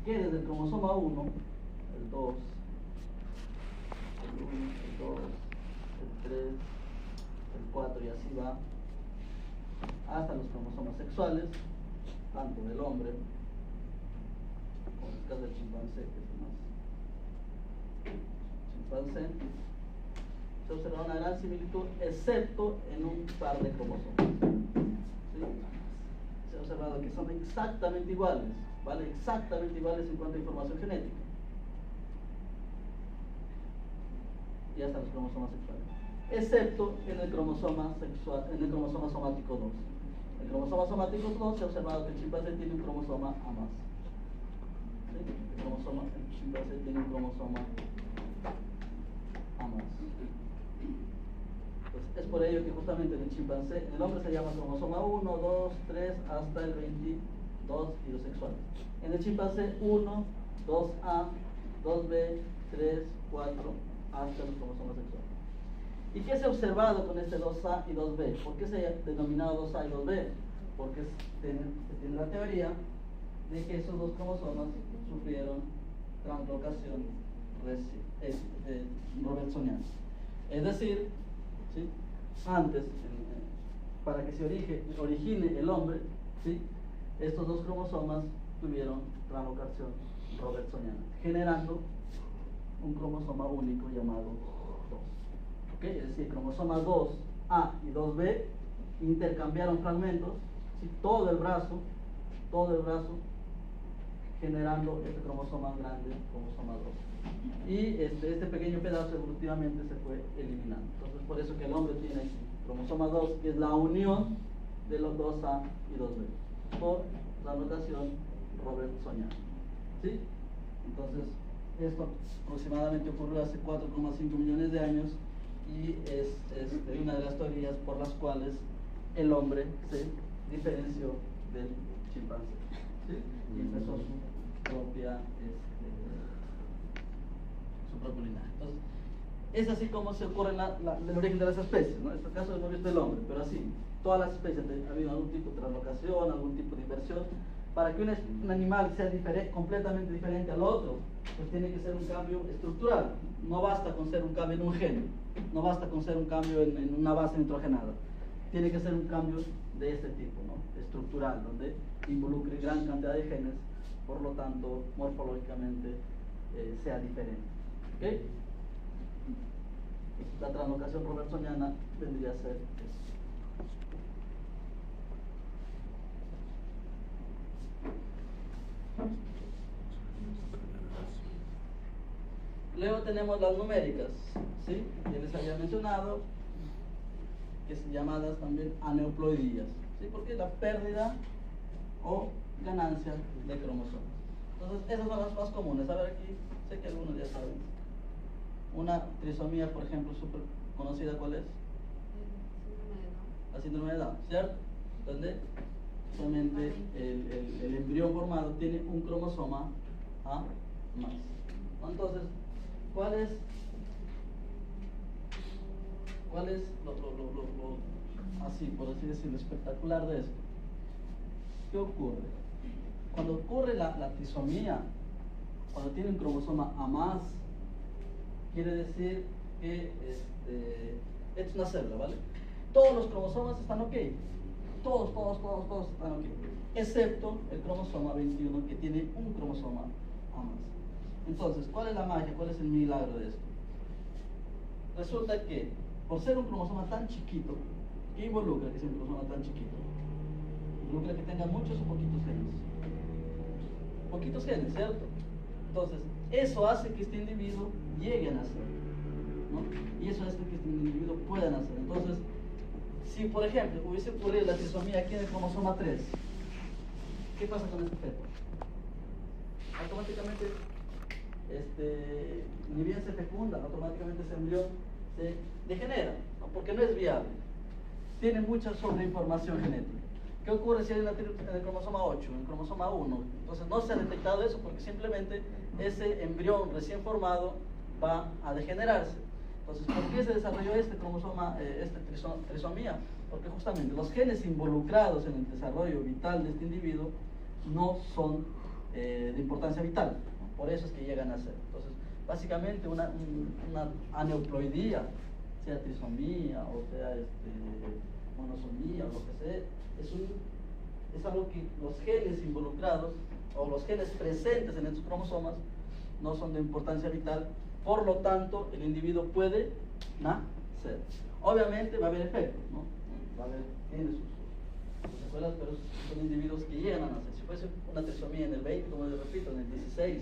Que desde el cromosoma 1, el 2, el 1, el 2, el 3, el 4 y así va, hasta los cromosomas sexuales, tanto del hombre, como en el caso del chimpancé, que es más chimpancé, se observa una gran similitud, excepto en un par de cromosomas. ¿Sí? Se ha observado que son exactamente iguales, ¿vale? Exactamente iguales en cuanto a información genética. Y hasta los cromosomas sexuales. Excepto en el cromosoma sexual, en el cromosoma somático 2. El cromosoma somático 2 se ha observado que el chimpancé tiene un cromosoma A más. ¿Sí? El chimpancé tiene un cromosoma A más. Es por ello que justamente en el chimpancé, en el hombre se llama cromosoma 1, 2, 3, hasta el 22 y los sexuales. En el chimpancé 1, 2A, 2B, 3, 4, hasta los cromosomas sexuales. ¿Y qué se ha observado con este 2A y 2B? ¿Por qué se ha denominado 2A y 2B? Porque se tiene la teoría de que esos dos cromosomas sufrieron translocación robertsoniana. Es decir, ¿sí? Antes, para que se origine el hombre, ¿sí? Estos dos cromosomas tuvieron translocación robertsoniana, generando un cromosoma único llamado 2. ¿Okay? Es decir, cromosomas 2A y 2B intercambiaron fragmentos, ¿sí? Todo el brazo, generando este cromosoma grande, cromosoma 2. Y este pequeño pedazo evolutivamente se fue eliminando. Entonces, por eso que el hombre tiene aquí cromosoma 2, que es la unión de los 2A y 2B, por translocación robertsoniana. ¿Sí? Entonces, Esto aproximadamente ocurrió hace 4,5 millones de años y es una de las teorías por las cuales el hombre se diferenció del chimpancé, ¿sí? Y empezó su propio linaje. Entonces, es así como se ocurre el origen de las especies, ¿no? En este caso hemos visto el hombre, pero así, todas las especies ha habido algún tipo de translocación, algún tipo de inversión. Para que un animal sea completamente diferente al otro, pues tiene que ser un cambio estructural. No basta con ser un cambio en un gen, no basta con ser un cambio en una base nitrogenada. Tiene que ser un cambio de este tipo, ¿no? Estructural, donde involucre gran cantidad de genes, por lo tanto, morfológicamente sea diferente. ¿Okay? La translocación robertsoniana vendría a ser eso. Luego tenemos las numéricas, ¿sí? Ya les había mencionado, que son llamadas también aneuploidías, ¿sí? Porque la pérdida o ganancia de cromosomas. Entonces, esas son las más comunes. A ver, aquí sé que algunos ya saben. Una trisomía, por ejemplo, súper conocida, ¿cuál es? La síndrome de Down, ¿cierto? Donde solamente el embrión formado tiene un cromosoma A más. Entonces, ¿cuál es lo así, por así decirlo, espectacular de esto? ¿Qué ocurre? Cuando ocurre la trisomía, cuando tiene un cromosoma A más, quiere decir que es una célula, ¿vale? Todos los cromosomas están ok. Todos están ok. Excepto el cromosoma 21, que tiene un cromosoma A más. Entonces, ¿cuál es la magia? ¿Cuál es el milagro de esto? Resulta que, por ser un cromosoma tan chiquito, ¿qué involucra que sea un cromosoma tan chiquito? Involucra que tenga muchos o poquitos genes. Poquitos genes, ¿cierto? Entonces, eso hace que este individuo llegue a nacer, ¿no? Y eso hace que este individuo pueda nacer. Entonces, si por ejemplo hubiese ocurrido la trisomía aquí en el cromosoma 3, ¿qué pasa con este feto? Automáticamente, ni bien se fecunda, automáticamente ese embrión se degenera, ¿no? Porque no es viable. Tiene mucha sobreinformación genética. ¿Qué ocurre si hay en el cromosoma 8, en el cromosoma 1? Entonces no se ha detectado eso porque simplemente ese embrión recién formado va a degenerarse. Entonces, ¿por qué se desarrolló este cromosoma, trisomía? Porque justamente los genes involucrados en el desarrollo vital de este individuo no son de importancia vital, ¿no? Por eso es que llegan a ser. Entonces, básicamente una aneuploidía, sea trisomía o sea monosomía o lo que sea, es algo que los genes involucrados o los genes presentes en estos cromosomas no son de importancia vital, por lo tanto el individuo puede nacer. Obviamente va a haber efectos, ¿no? Tiene sus secuelas, pero son individuos que llegan a nacer. Si fuese una trisomía en el 20, como les repito, en el 16,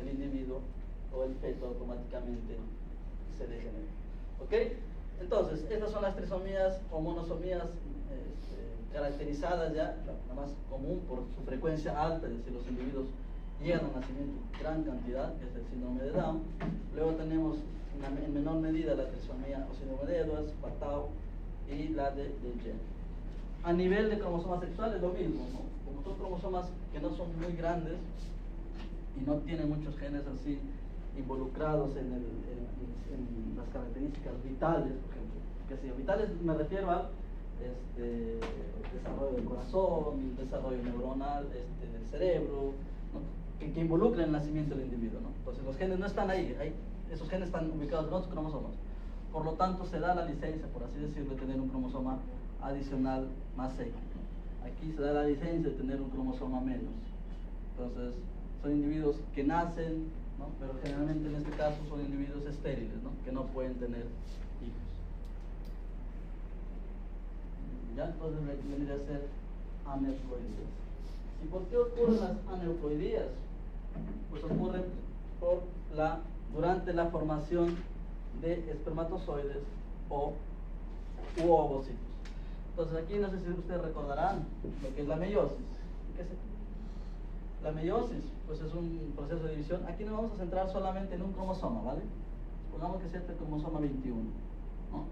el individuo o el feto automáticamente se degenera. ¿Ok? Entonces, estas son las trisomías o monosomías caracterizadas ya, la más común por su frecuencia alta, es decir, los individuos llegan al nacimiento en gran cantidad, que es el síndrome de Down. Luego tenemos en menor medida la trisomía o síndrome de Edwards, Patau y la de Jenner. A nivel de cromosomas sexuales lo mismo, ¿no? Como son cromosomas que no son muy grandes y no tienen muchos genes así involucrados en las características vitales, por ejemplo. Que si vitales me refiero al desarrollo del corazón, el desarrollo neuronal del cerebro, ¿no? que involucran el nacimiento del individuo, ¿no? Entonces los genes no están ahí, esos genes están ubicados en otros cromosomas. Por lo tanto se da la licencia, por así decirlo, de tener un cromosoma adicional más X. Aquí se da la licencia de tener un cromosoma menos. Entonces son individuos que nacen, ¿no? Pero generalmente en este caso son individuos estériles, ¿no? Que no pueden tener hijos. ¿Ya? Entonces vendría a ser aneuploidías. ¿Y por qué ocurren las aneuploidías? Pues ocurren durante la formación de espermatozoides u ovocitos. Entonces aquí no sé si ustedes recordarán lo que es la meiosis. La meiosis, pues es un proceso de división. Aquí nos vamos a centrar solamente en un cromosoma, ¿vale? Supongamos que sea este cromosoma 21, ¿no?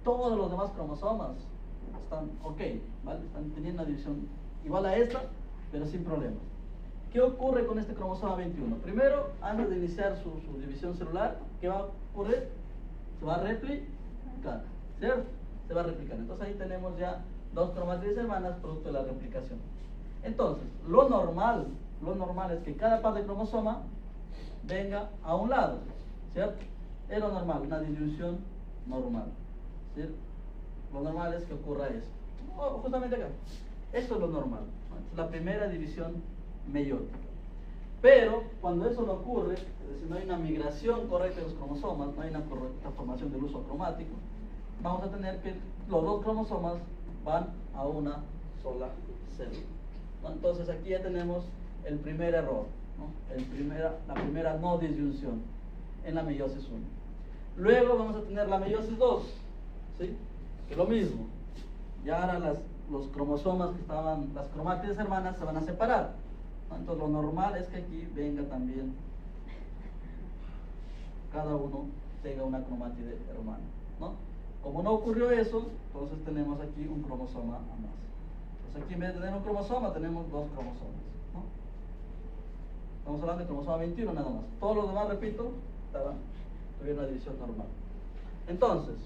Todos los demás cromosomas están ok, ¿vale? Están teniendo una división igual a esta, pero sin problemas. ¿Qué ocurre con este cromosoma 21? Primero, antes de iniciar su división celular, ¿qué va a ocurrir? Se va a replicar, ¿cierto? Se va a replicar. Entonces ahí tenemos ya dos cromátides hermanas producto de la replicación. Entonces, lo normal es que cada par de cromosoma venga a un lado, ¿cierto? Es lo normal, una disyunción normal, ¿cierto? Lo normal es que ocurra eso. Justamente acá. Esto es lo normal, ¿no? Es la primera división meiótica. Pero cuando eso no ocurre, es decir, no hay una migración correcta de los cromosomas, no hay una correcta formación del uso cromático, vamos a tener que los dos cromosomas van a una sola célula, ¿no? Entonces aquí ya tenemos el primer error, ¿no? La primera no disyunción en la meiosis 1. Luego vamos a tener la meiosis 2, ¿sí? Que es lo mismo. Ya ahora los cromosomas que estaban, las cromátides hermanas se van a separar, ¿no? Entonces lo normal es que aquí venga también, cada uno tenga una cromátide hermana, ¿no? Como no ocurrió eso, entonces tenemos aquí un cromosoma a más. Entonces aquí en vez de tener un cromosoma, tenemos dos cromosomas, ¿no? Estamos hablando de cromosoma 21 nada más. Todos los demás, repito, tuvieron una división normal. Entonces,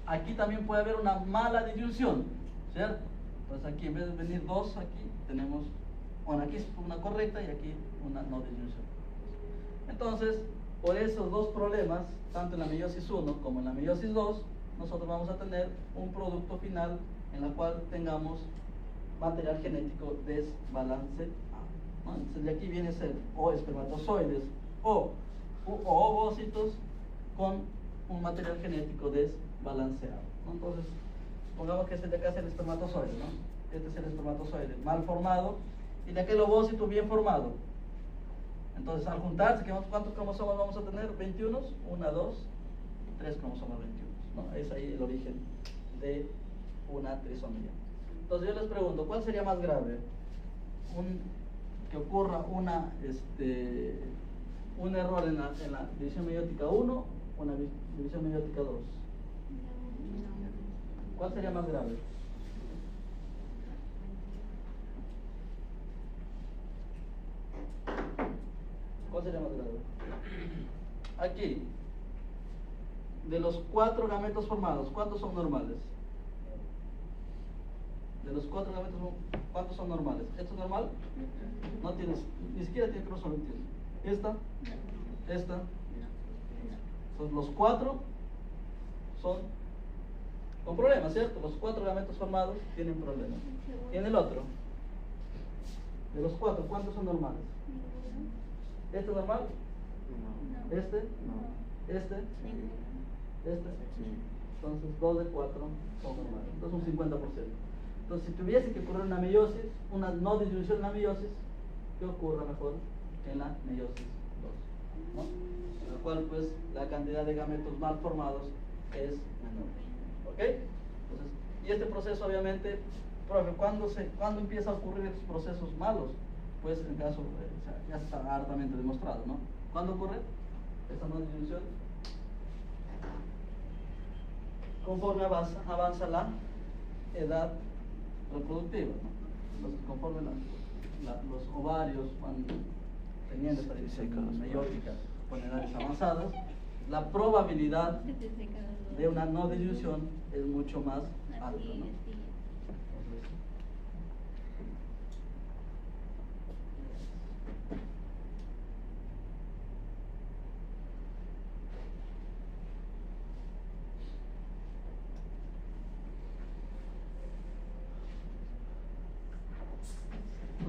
aquí también puede haber una mala disyunción, ¿cierto? Entonces aquí en vez de venir dos, aquí tenemos, bueno, aquí es una correcta y aquí una no disyunción. Entonces, por esos dos problemas, tanto en la meiosis 1 como en la meiosis 2, nosotros vamos a tener un producto final en la cual tengamos material genético desbalanceado, ¿no? Entonces de aquí viene a ser o espermatozoides o ovocitos con un material genético desbalanceado, ¿no? Entonces, pongamos que este de acá es el espermatozoide, ¿no? Este es el espermatozoide mal formado y de aquel ovocito bien formado. Entonces, al juntarse, ¿cuántos cromosomas vamos a tener? 21, 1, 2, 3 cromosomas 21, ¿no? Es ahí el origen de una trisomía. Entonces, yo les pregunto, ¿cuál sería más grave? Que ocurra un error en la división meiótica 1 o en la división meiótica 2. ¿Cuál sería más grave? ¿Cuál sería más grave? Aquí, de los 4 gametos formados, ¿cuántos son normales? De los 4 gametos, ¿cuántos son normales? ¿Esto es normal? No tienes, ni siquiera tiene cromosoma 21. ¿Esta? ¿Esta? Entonces, los 4 son con problemas, ¿cierto? Los 4 gametos formados tienen problemas. ¿Y en el otro? De los 4, ¿cuántos son normales? ¿Este es normal? No. ¿Este? No. ¿Este? ¿Este? Sí. Entonces 2 de 4 son normales. Entonces un 50%. Entonces si tuviese que ocurrir una meiosis, una no disyunción en la meiosis, ¿qué ocurra mejor en la meiosis 2? ¿No? En la cual pues la cantidad de gametos mal formados es menor. ¿Ok? Entonces, y este proceso obviamente, profe, ¿cuándo empieza a ocurrir estos procesos malos? Pues en caso, ya está hartamente demostrado, ¿no? ¿Cuándo ocurre esta no disyunción? Conforme avanza la edad reproductiva, ¿no? Entonces, conforme los ovarios van teniendo esta división meiótica con edades avanzadas, la probabilidad de una no disyunción es mucho más alta, ¿no?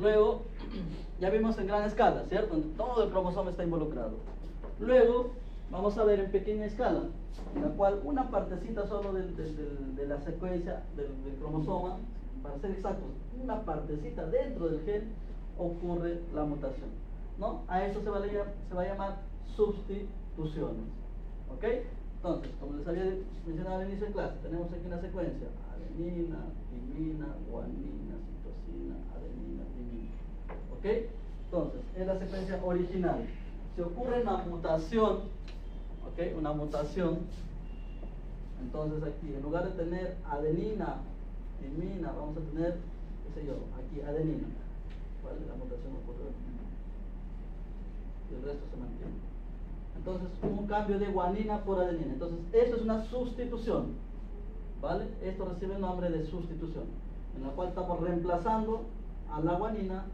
Luego, ya vimos en gran escala, ¿cierto? Donde todo el cromosoma está involucrado. Luego, vamos a ver en pequeña escala, en la cual una partecita solo de la secuencia del cromosoma, para ser exactos, una partecita dentro del gen, ocurre la mutación, ¿no? A eso se va a llamar sustituciones, ¿ok? Entonces, como les había mencionado al inicio de clase, tenemos aquí una secuencia: adenina, timina, guanina, citosina, adenina, timina. ¿Ok? Entonces, es la secuencia original. Si ocurre una mutación, ¿ok? Una mutación, entonces aquí, en lugar de tener adenina, timina, vamos a tener, qué sé yo, aquí adenina. ¿Vale? La mutación ocurrió y el resto se mantiene. Entonces, un cambio de guanina por adenina. Entonces, esto es una sustitución. ¿Vale? Esto recibe el nombre de sustitución, en la cual estamos reemplazando a la guanina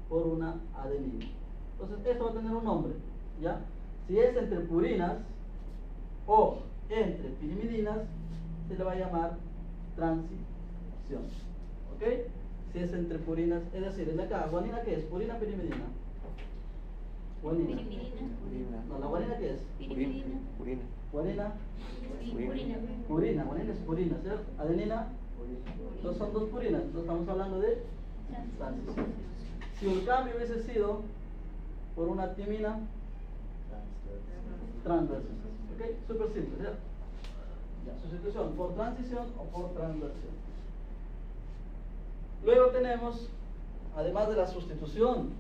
por una adenina. Entonces, esto va a tener un nombre, ¿ya? Si es entre purinas o entre pirimidinas, se le va a llamar transición. ¿Ok? Si es entre purinas, es decir, de acá, ¿guanina qué es? ¿Purina, pirimidina? Guanina. Pirimidina. No, ¿la guanina qué es? Pirimidina. Purina. Guanina. Purina. Purina, guanina es purina, ¿cierto? Adenina. Entonces son dos purinas, entonces estamos hablando de transición. Si el cambio hubiese sido por una timina, transversión. ¿Ok? Súper simple, ¿cierto? Ya, sustitución por transición o por transversión. Luego tenemos, además de la sustitución,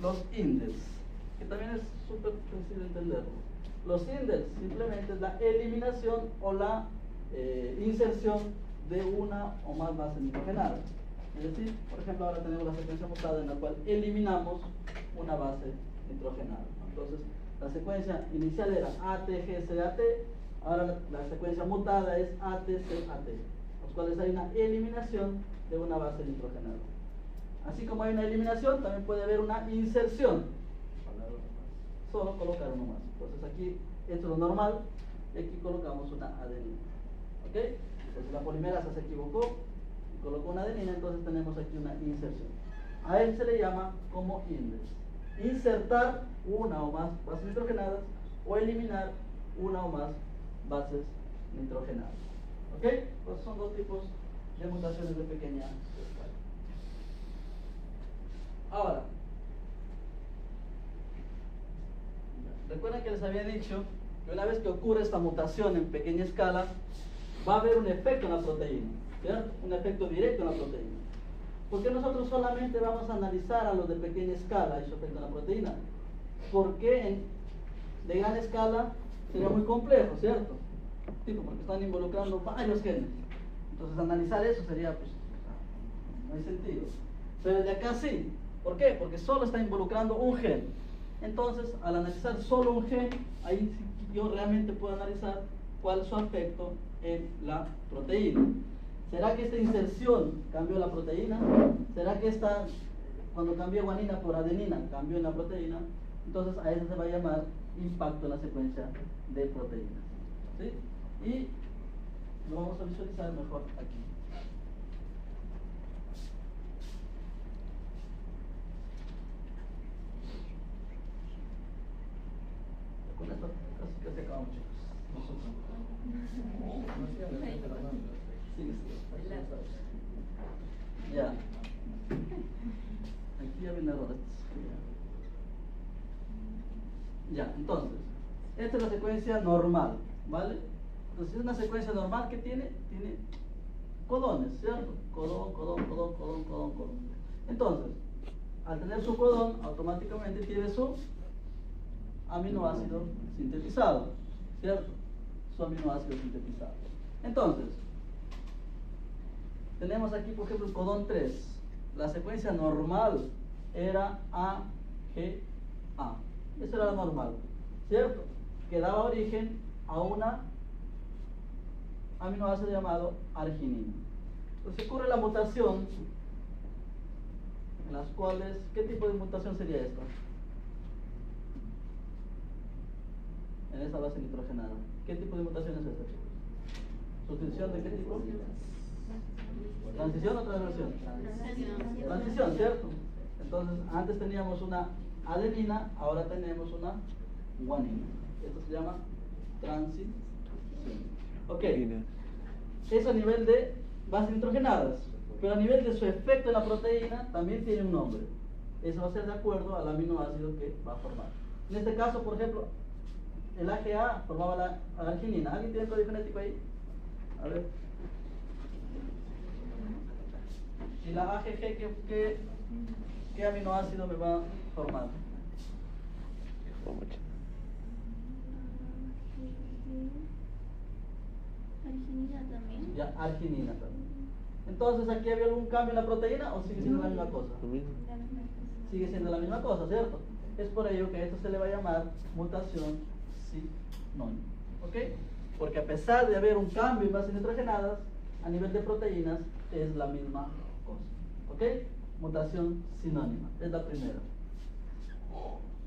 los indels, que también es súper sencillo entenderlo. Los indels simplemente es la eliminación o la inserción de una o más bases nitrogenadas. Es decir, por ejemplo, ahora tenemos la secuencia mutada en la cual eliminamos una base nitrogenada. Entonces, la secuencia inicial era ATGCAT, ahora la secuencia mutada es ATCAT, los cuales hay una eliminación de una base nitrogenada. Así como hay una eliminación, también puede haber una inserción. Solo colocar uno más. Entonces aquí, esto es lo normal, y aquí colocamos una adenina. ¿Ok? Entonces la polimerasa se equivocó y colocó una adenina, entonces tenemos aquí una inserción. A él se le llama como index. Insertar una o más bases nitrogenadas o eliminar una o más bases nitrogenadas. ¿Ok? Pues son dos tipos de mutaciones de pequeña escala. Ahora, recuerden que les había dicho que una vez que ocurre esta mutación en pequeña escala, va a haber un efecto en la proteína, ¿cierto? Un efecto directo en la proteína. ¿Por qué nosotros solamente vamos a analizar a los de pequeña escala y su efecto en la proteína? Porque de gran escala sería muy complejo, ¿cierto? Tipo, porque están involucrando varios genes. Entonces analizar eso sería, pues, no hay sentido. Pero de acá sí. ¿Por qué? Porque solo está involucrando un gen. Entonces, al analizar solo un gen, ahí sí yo realmente puedo analizar cuál es su efecto en la proteína. ¿Será que esta inserción cambió la proteína? ¿Será que cuando cambié guanina por adenina, cambió en la proteína? Entonces, a eso se va a llamar impacto en la secuencia de proteínas. ¿Sí? Y lo vamos a visualizar mejor aquí. Con esto casi acabamos, chicos. Ya. Aquí ya viene errores. Ya, entonces, esta es la secuencia normal, ¿vale? Entonces, es una secuencia normal que tiene codones, ¿cierto? Codón, codón, codón, codón, codón, codón. Entonces, al tener su codón, automáticamente tiene su aminoácido sintetizado, ¿cierto? Su aminoácido sintetizado. Entonces, tenemos aquí, por ejemplo, el codón 3. La secuencia normal era AGA. Esa era la normal, ¿cierto? Que daba origen a una aminoácido llamado arginina. Entonces ocurre la mutación, en las cuales, ¿qué tipo de mutación sería esta? En esa base nitrogenada. ¿Qué tipo de mutación es esta, chicos? ¿Sustitución de qué tipo? ¿Transición o transversión? Transición, ¿cierto? Entonces, antes teníamos una adenina, ahora tenemos una guanina. Esto se llama transición. Ok. Eso a nivel de bases nitrogenadas, pero a nivel de su efecto en la proteína también tiene un nombre. Eso va a ser de acuerdo al aminoácido que va a formar. En este caso, por ejemplo, el AGA formaba la arginina. ¿Alguien tiene el código genético ahí? A ver. Y la AGG, ¿qué aminoácido me va a formar? Arginina también. Ya, arginina también. Entonces, ¿aquí había algún cambio en la proteína o sigue siendo la misma cosa? La misma cosa. Sigue siendo la misma cosa, ¿cierto? Es por ello que a esto se le va a llamar mutación sinónima. ¿Ok? Porque a pesar de haber un cambio en bases nitrogenadas, a nivel de proteínas es la misma cosa. ¿Ok? Mutación sinónima, es la primera.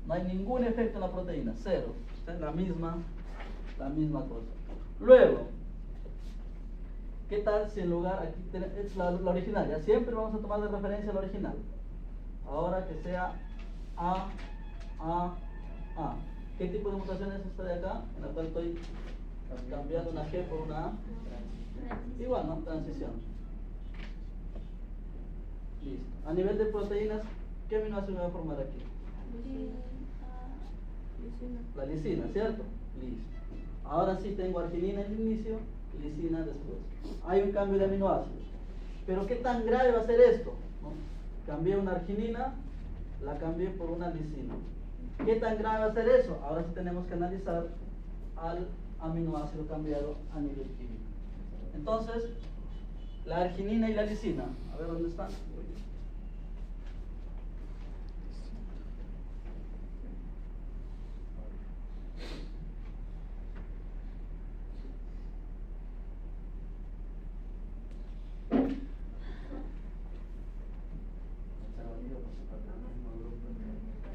No hay ningún efecto en la proteína, cero. Es la misma cosa. Luego, ¿qué tal si en lugar, aquí es la original? Ya siempre vamos a tomar de referencia la original. Ahora que sea A. ¿Qué tipo de mutación es esta de acá? En la cual estoy cambiando una G por una A. Igual, ¿no? Transición. Listo. A nivel de proteínas, ¿qué aminoácido me va a formar aquí? La lisina, ¿cierto? Listo. Ahora sí tengo arginina en el inicio, lisina después. Hay un cambio de aminoácidos. Pero ¿qué tan grave va a ser esto? ¿No? Cambié una arginina, la cambié por una lisina. ¿Qué tan grave va a ser eso? Ahora sí tenemos que analizar al aminoácido cambiado a nivel químico. Entonces, la arginina y la lisina, a ver dónde están.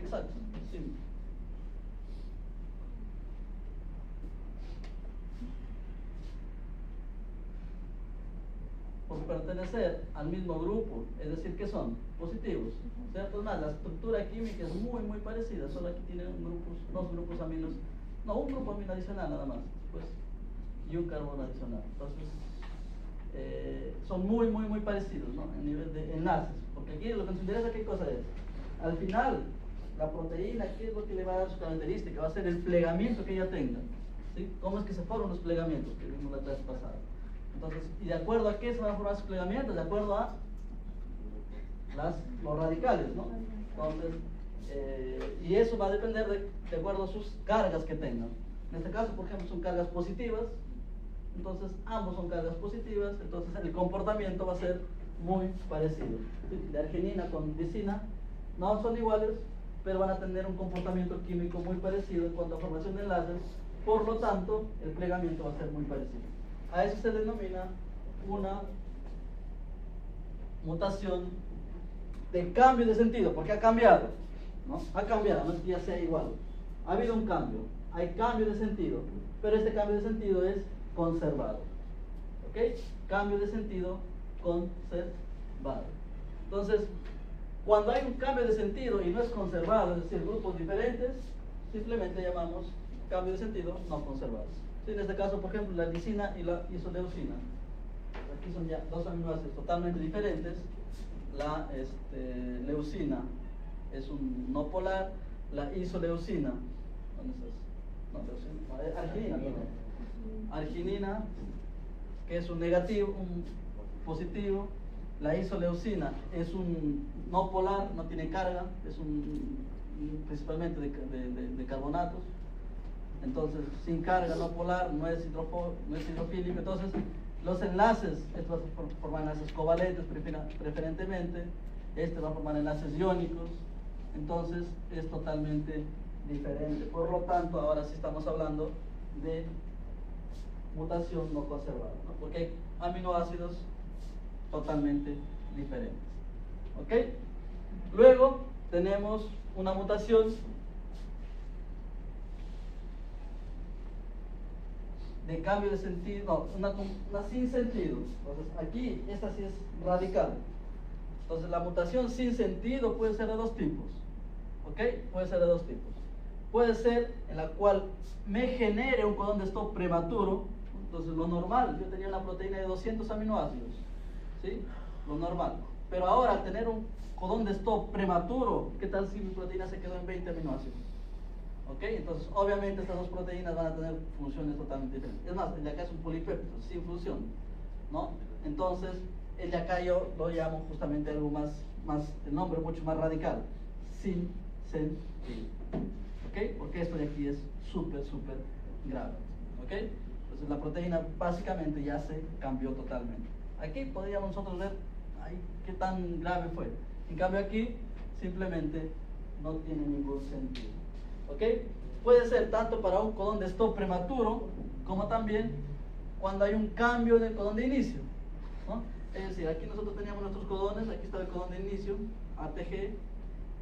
Exacto, sí. Por pertenecer al mismo grupo, es decir, que son positivos, ¿cierto? Es más, la estructura química es muy parecida, solo aquí tienen dos grupos aminos, no, un grupo amino adicional nada más, pues, y un carbono adicional. Entonces, son muy parecidos, ¿no? En nivel de enlaces, porque aquí lo que nos interesa, ¿qué cosa es? Al final, la proteína, ¿qué es lo que le va a dar su característica? Va a ser el plegamiento que ella tenga, ¿sí? ¿Cómo es que se forman los plegamientos que vimos la clase pasada? Entonces, ¿y de acuerdo a qué se van a formar sus plegamientos? De acuerdo a los radicales, ¿no? Entonces, y eso va a depender de acuerdo a sus cargas que tengan. En este caso, por ejemplo, son cargas positivas, entonces ambos son cargas positivas, entonces el comportamiento va a ser muy parecido. ¿Sí? De arginina con lisina no son iguales, pero van a tener un comportamiento químico muy parecido en cuanto a formación de enlaces, por lo tanto, el plegamiento va a ser muy parecido. A eso se denomina una mutación de cambio de sentido, porque ha cambiado, ¿no? Ha cambiado, no es que ya sea igual. Ha habido un cambio, hay cambio de sentido, pero este cambio de sentido es conservado. ¿Ok? Cambio de sentido conservado. Entonces, cuando hay un cambio de sentido y no es conservado, es decir, grupos diferentes, simplemente llamamos cambio de sentido no conservado. Sí, en este caso, por ejemplo, la lisina y la isoleucina. Aquí son ya dos aminoácidos totalmente diferentes. La leucina es un no polar, la isoleucina, ¿dónde estás? No, leucina, arginina, perdón. Arginina, que es un negativo, un positivo. La isoleucina es un no polar, no tiene carga, es principalmente de carbonatos. Entonces, sin carga, no polar, no es hidrofílico. Entonces, los enlaces, estos van a formar enlaces covalentes preferentemente, este va a formar enlaces iónicos, entonces es totalmente diferente. Por lo tanto, ahora sí estamos hablando de mutación no conservada, ¿no? Porque hay aminoácidos totalmente diferentes. ¿Ok? Luego tenemos una mutación de cambio de sentido, no, una sin sentido. Entonces aquí esta sí es radical. Entonces la mutación sin sentido puede ser de dos tipos. ¿Ok? Puede ser de dos tipos. Puede ser en la cual me genere un codón de stop prematuro. Entonces lo normal, yo tenía una proteína de 200 aminoácidos, ¿sí? Lo normal. Pero ahora al tener un codón de stop prematuro, ¿qué tal si mi proteína se quedó en 20 aminoácidos? ¿Ok? Entonces obviamente estas dos proteínas van a tener funciones totalmente diferentes. Es más, de acá es un polipéptido, sin función, ¿no? Entonces el de acá yo lo llamo justamente algo el nombre mucho más radical, sin sentido. ¿Ok? Porque esto de aquí es súper grave. ¿Ok? Entonces la proteína básicamente ya se cambió totalmente. Aquí podríamos nosotros ver ay, qué tan grave fue. En cambio aquí simplemente no tiene ningún sentido. ¿Ok? Puede ser tanto para un codón de stop prematuro como también cuando hay un cambio del codón de inicio, ¿no? Es decir, aquí nosotros teníamos nuestros codones, aquí está el codón de inicio, ATG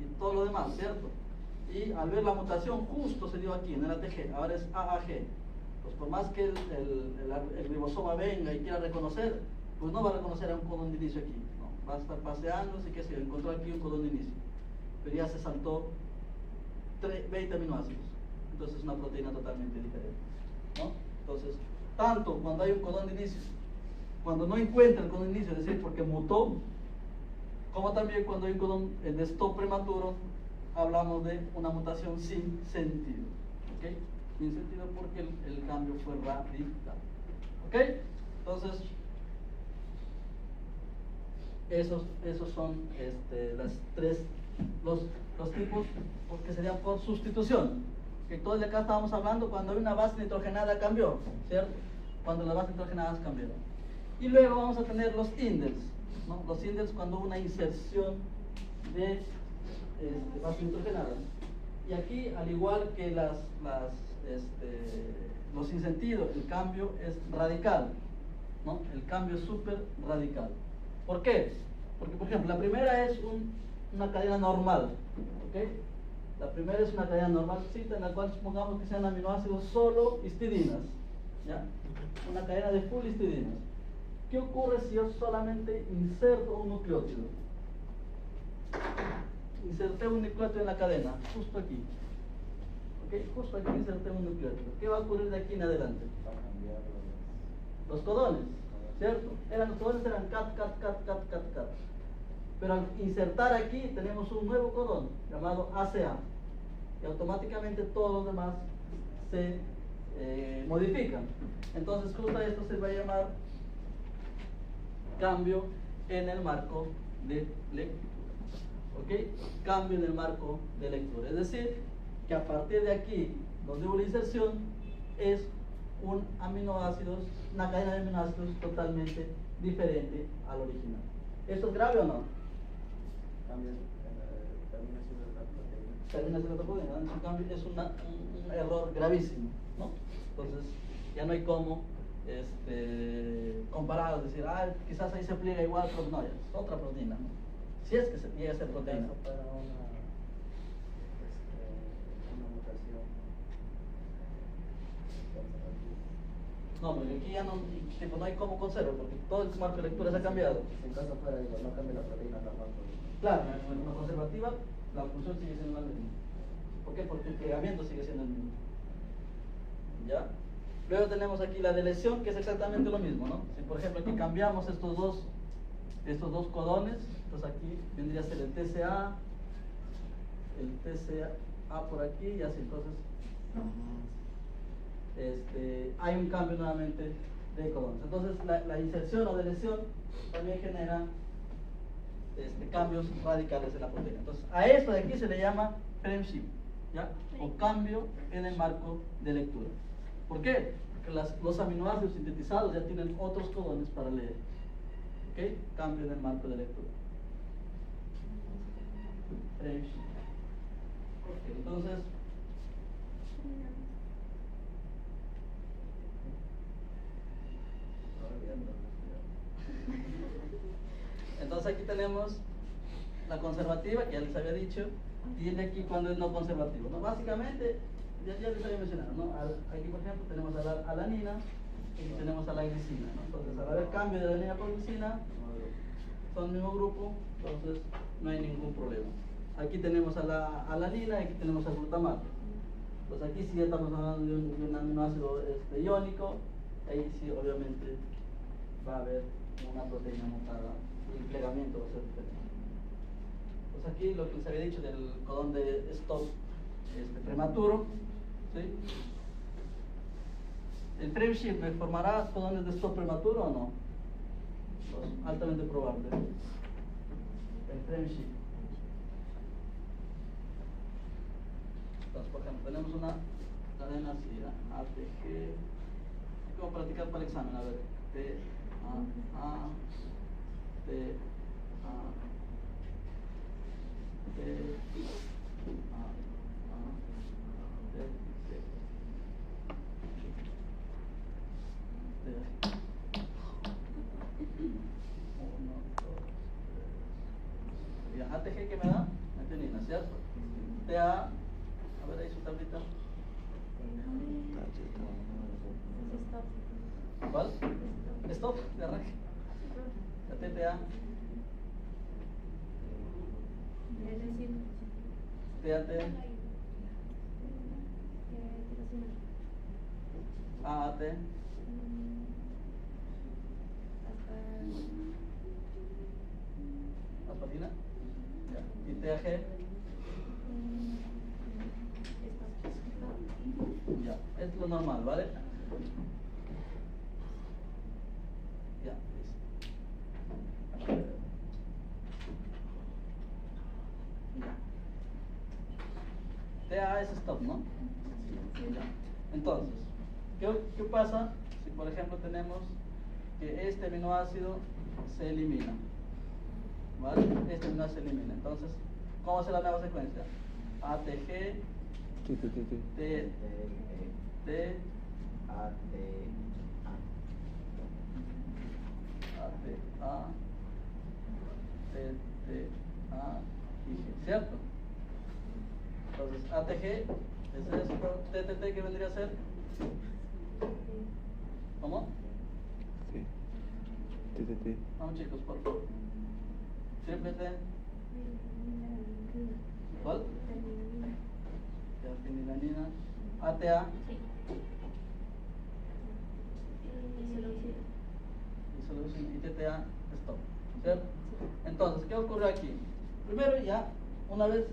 y todo lo demás, ¿cierto? Y al ver la mutación justo se dio aquí en el ATG, ahora es AAG. Pues por más que el ribosoma venga y quiera reconocer, pues no va a reconocer a un codón de inicio aquí, no, va a estar paseándose, qué sé yo, encontró aquí un codón de inicio, pero ya se saltó 20 aminoácidos, entonces es una proteína totalmente diferente, ¿no? Entonces, tanto cuando hay un codón de inicio, cuando no encuentra el codón de inicio, es decir, porque mutó, como también cuando hay un codón de stop prematuro, hablamos de una mutación sin sentido, ¿ok? Sin sentido porque el cambio fue radical, ¿ok? Entonces, esos son los tipos que serían por sustitución. Que todo de acá estábamos hablando cuando hay una base nitrogenada cambió, ¿cierto? Cuando las bases nitrogenadas cambiaron. Y luego vamos a tener los indels, ¿no? Los indels cuando hubo una inserción de bases nitrogenadas. Y aquí, al igual que los sin sentido, el cambio es radical, ¿no? El cambio es súper radical. ¿Por qué? Porque, por ejemplo, la primera es una cadena normal, ¿ok? La primera es una cadena normalcita en la cual supongamos que sean aminoácidos solo histidinas, ¿ya? Una cadena de full histidinas. ¿Qué ocurre si yo solamente inserto un nucleótido? Inserté un nucleótido en la cadena, justo aquí. ¿Ok? Justo aquí inserté un nucleótido. ¿Qué va a ocurrir de aquí en adelante? Va a cambiar Los codones, ¿cierto? Los codones eran cat. Pero al insertar aquí tenemos un nuevo codón llamado ACA. Y automáticamente todos los demás se modifican. Entonces justo esto se va a llamar cambio en el marco de lectura. ¿Ok? Cambio en el marco de lectura. Es decir, que a partir de aquí, donde hubo la inserción, es una cadena de aminoácidos totalmente diferente al original. ¿Esto es grave o no? cambios en la terminación de la proteína. Terminación de la proteína. En cambio, es un error gravísimo, ¿no? Entonces, ya no hay cómo comparar, decir, quizás ahí se pliega igual, pero no, ya es otra proteína, ¿no? Si es que se llega a ser proteína. Para una mutación. No, porque aquí ya no hay cómo conservar, porque todo el marco de lectura se ha cambiado. Si en caso fuera igual, no cambia la proteína normal. Claro, en una conservativa la función sigue siendo la misma. ¿Por qué? Porque el plegamiento sigue siendo el mismo. ¿Ya? Luego tenemos aquí la deleción, que es exactamente lo mismo, ¿no? Si por ejemplo aquí cambiamos estos dos codones, entonces aquí vendría a ser el TCA por aquí y así. Entonces hay un cambio nuevamente de codones. Entonces la inserción o deleción también genera cambios radicales en la proteína. Entonces a esto de aquí se le llama frameshift, ¿ya? O cambio en el marco de lectura. ¿Por qué? Porque los aminoácidos sintetizados ya tienen otros codones para leer. ¿Ok? Cambio en el marco de lectura. Frameshift. Ok, entonces aquí tenemos la conservativa, que ya les había dicho, y el de aquí cuando es no conservativo, ¿no? Básicamente, ya les había mencionado, ¿no? Aquí por ejemplo tenemos a la alanina y aquí tenemos a la glicina, ¿no? Entonces al haber cambio de alanina por glicina, son el mismo grupo, entonces no hay ningún problema. Aquí tenemos a la alanina y aquí tenemos al glutamato. Pues aquí sí ya estamos hablando de un aminoácido iónico, ahí sí obviamente va a haber una proteína mutada y el plegamiento va a ser diferente. Pues aquí lo que les había dicho del codón de stop prematuro, ¿sí? ¿El frameshift formará codones de stop prematuro o no? altamente probable. El frame shift. Entonces, por ejemplo, tenemos una cadena así, ATG. Vamos a practicar para el examen, a ver. T, A, T, A, T, A, T, T. Uno, dos, tres. Ya, ATG que me da, metionina, ¿cierto? TA, a ver ahí su tablita. ¿Cuál? Stop, de arranque. La TTA. TAT. AAT. ¿Aspatina? Ya. ¿Y TAG? Ya, es lo normal, ¿vale? Ya, listo. TA es stop, ¿no? Ya. Entonces, ¿qué pasa si por ejemplo tenemos que este aminoácido se elimina? ¿Vale? Este aminoácido se elimina. Entonces, ¿cómo será la nueva secuencia? ATG, T, T, A, T, T, A, y G, ¿cierto? Entonces, ATG es esto, TTT, ¿qué vendría a ser? ¿Cómo? Sí. TTT. Vamos chicos, por favor. Triple T. ¿Cuál? Fenilanina. ATA. Y TTA, stop. ¿Cierto? Entonces, ¿qué ocurre aquí? Primero ya, una vez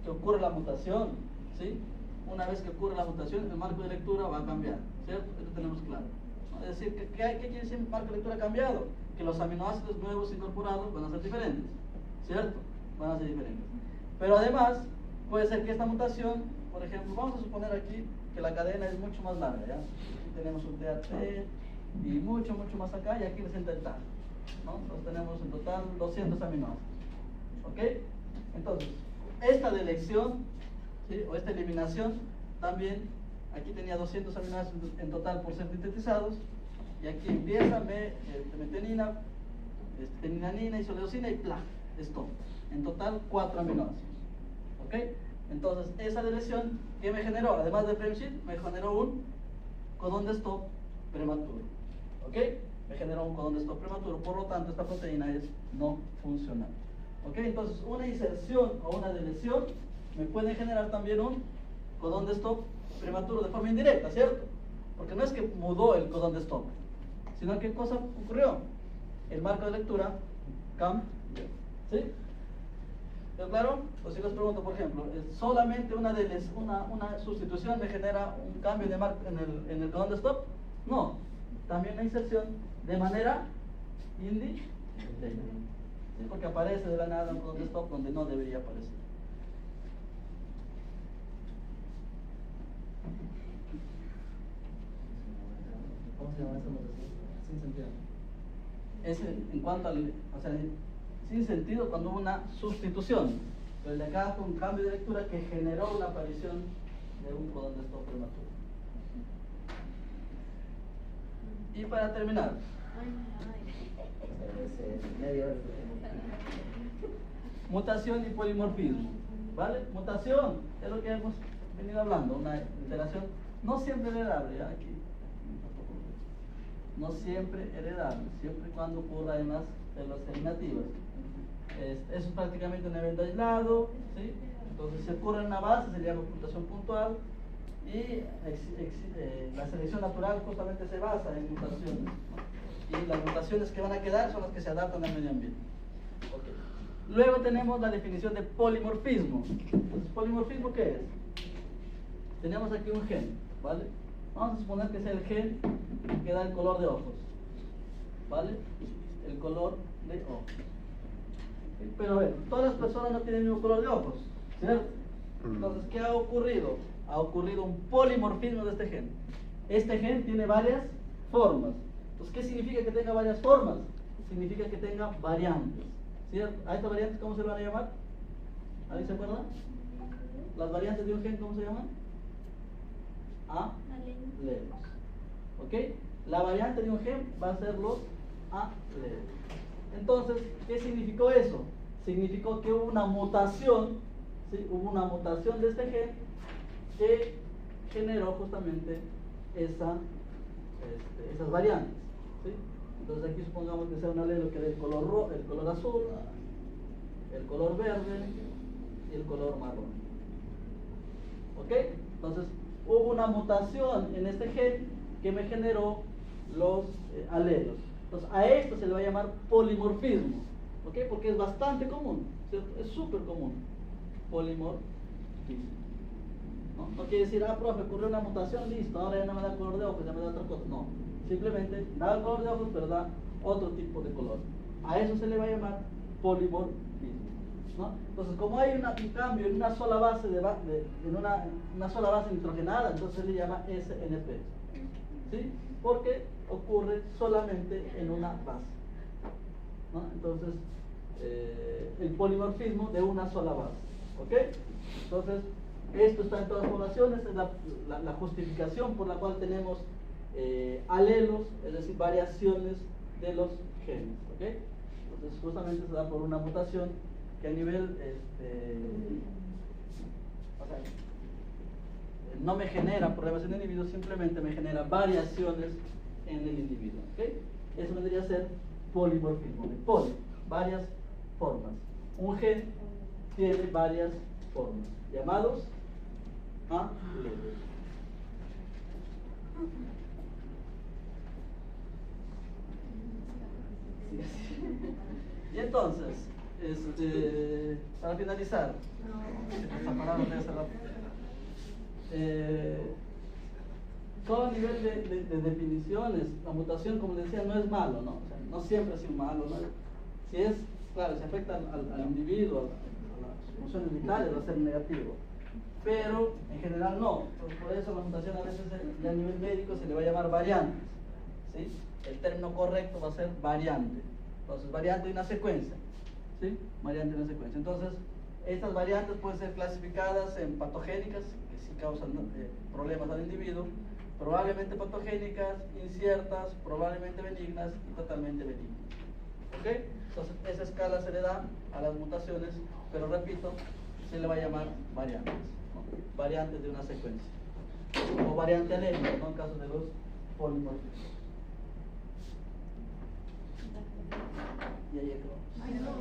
que ocurre la mutación, ¿sí? Una vez que ocurre la mutación, el marco de lectura va a cambiar, ¿cierto? Esto tenemos claro. Es decir, ¿qué quiere decir marco de lectura cambiado? Que los aminoácidos nuevos incorporados van a ser diferentes, ¿cierto? Van a ser diferentes. Pero además, puede ser que esta mutación, por ejemplo, vamos a suponer aquí que la cadena es mucho más larga, ¿ya? Aquí tenemos un TAT y mucho más acá, y aquí presenta el TAG, ¿no? Entonces tenemos en total 200 aminoácidos, ¿ok? Entonces, esta delección, ¿sí? O esta eliminación, también, aquí tenía 200 aminoácidos en total por ser sintetizados, y aquí empieza metionina, fenilanina, isoleucina y PLA, stop. En total 4 aminoácidos, ¿ok? Entonces, esa delección, ¿qué me generó? Además del frame shift, me generó un codón de stop prematuro, ¿ok? Me generó un codón de stop prematuro, por lo tanto, esta proteína es no funcional. ¿Ok? Entonces, una inserción o una deleción me puede generar también un codón de stop prematuro de forma indirecta, ¿cierto? Porque no es que mudó el codón de stop, sino que ¿qué cosa ocurrió? El marco de lectura cambió, ¿sí? ¿Quedó claro? Pues si les pregunto, por ejemplo, ¿solamente una sustitución me genera un cambio de marco en el codón de stop? No, también la inserción de manera indirecta. ¿Sí? Porque aparece de la nada un codón de stop donde no debería aparecer. ¿Cómo se llama esa mutación? Sin sentido. Es en cuanto al, o sea, sin sentido cuando hubo una sustitución. Pero el de acá fue un cambio de lectura que generó una aparición de un codón de stop prematuro. Y para terminar, mutación y polimorfismo, ¿vale? Mutación es lo que hemos venido hablando, una alteración no siempre heredable, ¿ya? Aquí, no siempre heredable, siempre y cuando ocurra en las células germinativas. Eso es prácticamente un evento aislado, ¿sí? Entonces, si ocurre en una base, se llama mutación puntual, y la selección natural justamente se basa en mutaciones, ¿no? Y las mutaciones que van a quedar son las que se adaptan al medio ambiente. Okay. Luego tenemos la definición de polimorfismo. Entonces, ¿polimorfismo qué es? Tenemos aquí un gen, ¿vale? Vamos a suponer que sea el gen que da el color de ojos, ¿vale? el color de ojos. Pero a ver, todas las personas no tienen el mismo color de ojos, ¿cierto? Entonces, ¿qué ha ocurrido? Ha ocurrido un polimorfismo de este gen. Este gen tiene varias formas. Entonces, ¿qué significa que tenga varias formas? Significa que tenga variantes, ¿cierto? ¿A estas variantes cómo se le van a llamar? ¿Alguien se acuerda? ¿Las variantes de un gen cómo se llaman? Alelos. ¿Ok? La variante de un gen va a ser los alelos. Entonces, ¿qué significó eso? Significó que hubo una mutación, ¿sí? Hubo una mutación de este gen que generó justamente esas variantes, ¿sí? Entonces aquí supongamos que sea un alelo que dé el color azul, el color verde y el color marrón. ¿Ok? Entonces hubo una mutación en este gen que me generó los alelos. Entonces a esto se le va a llamar polimorfismo. ¿Ok? Porque es bastante común, ¿cierto? Es súper común. Polimorfismo. No quiere decir, profe, ocurrió una mutación, listo, ahora ya no me da color de ojos, ya me da otra cosa. No, simplemente da el color de ojos, pero da otro tipo de color. A eso se le va a llamar polimorfismo, ¿no? Entonces, como hay un cambio en una sola base una sola base nitrogenada, entonces se le llama SNP, ¿sí? Porque ocurre solamente en una base, ¿no? Entonces, el polimorfismo de una sola base, ¿ok? Entonces, esto está en todas las poblaciones, es la justificación por la cual tenemos alelos, es decir, variaciones de los genes, ¿ok? Entonces justamente se da por una mutación que a nivel, no me genera problemas en el individuo, simplemente me genera variaciones en el individuo, ¿ok? Eso vendría a ser polimorfismo, de poli, varias formas. Un gen tiene varias formas, llamados alelos. Y entonces, para finalizar, esta palabra debe ser todo a nivel de definiciones, la mutación, como les decía, no es malo, ¿no? O sea, no siempre ha sido malo, ¿no? Si es, claro, si afecta al individuo, a las funciones vitales, va a ser negativo. Pero en general no. Por eso la mutación a veces a nivel médico se le va a llamar variantes, ¿sí? El término correcto va a ser variante. Entonces, variante de una secuencia, ¿sí? Variante de una secuencia. Entonces, estas variantes pueden ser clasificadas en patogénicas, que sí causan problemas al individuo, probablemente patogénicas, inciertas, probablemente benignas y totalmente benignas. ¿Ok? Entonces, esa escala se le da a las mutaciones, pero repito, se le va a llamar variantes, ¿no? Variantes de una secuencia. O variante alélica, ¿no? En caso de los polimorfismos. Y ahí acabamos.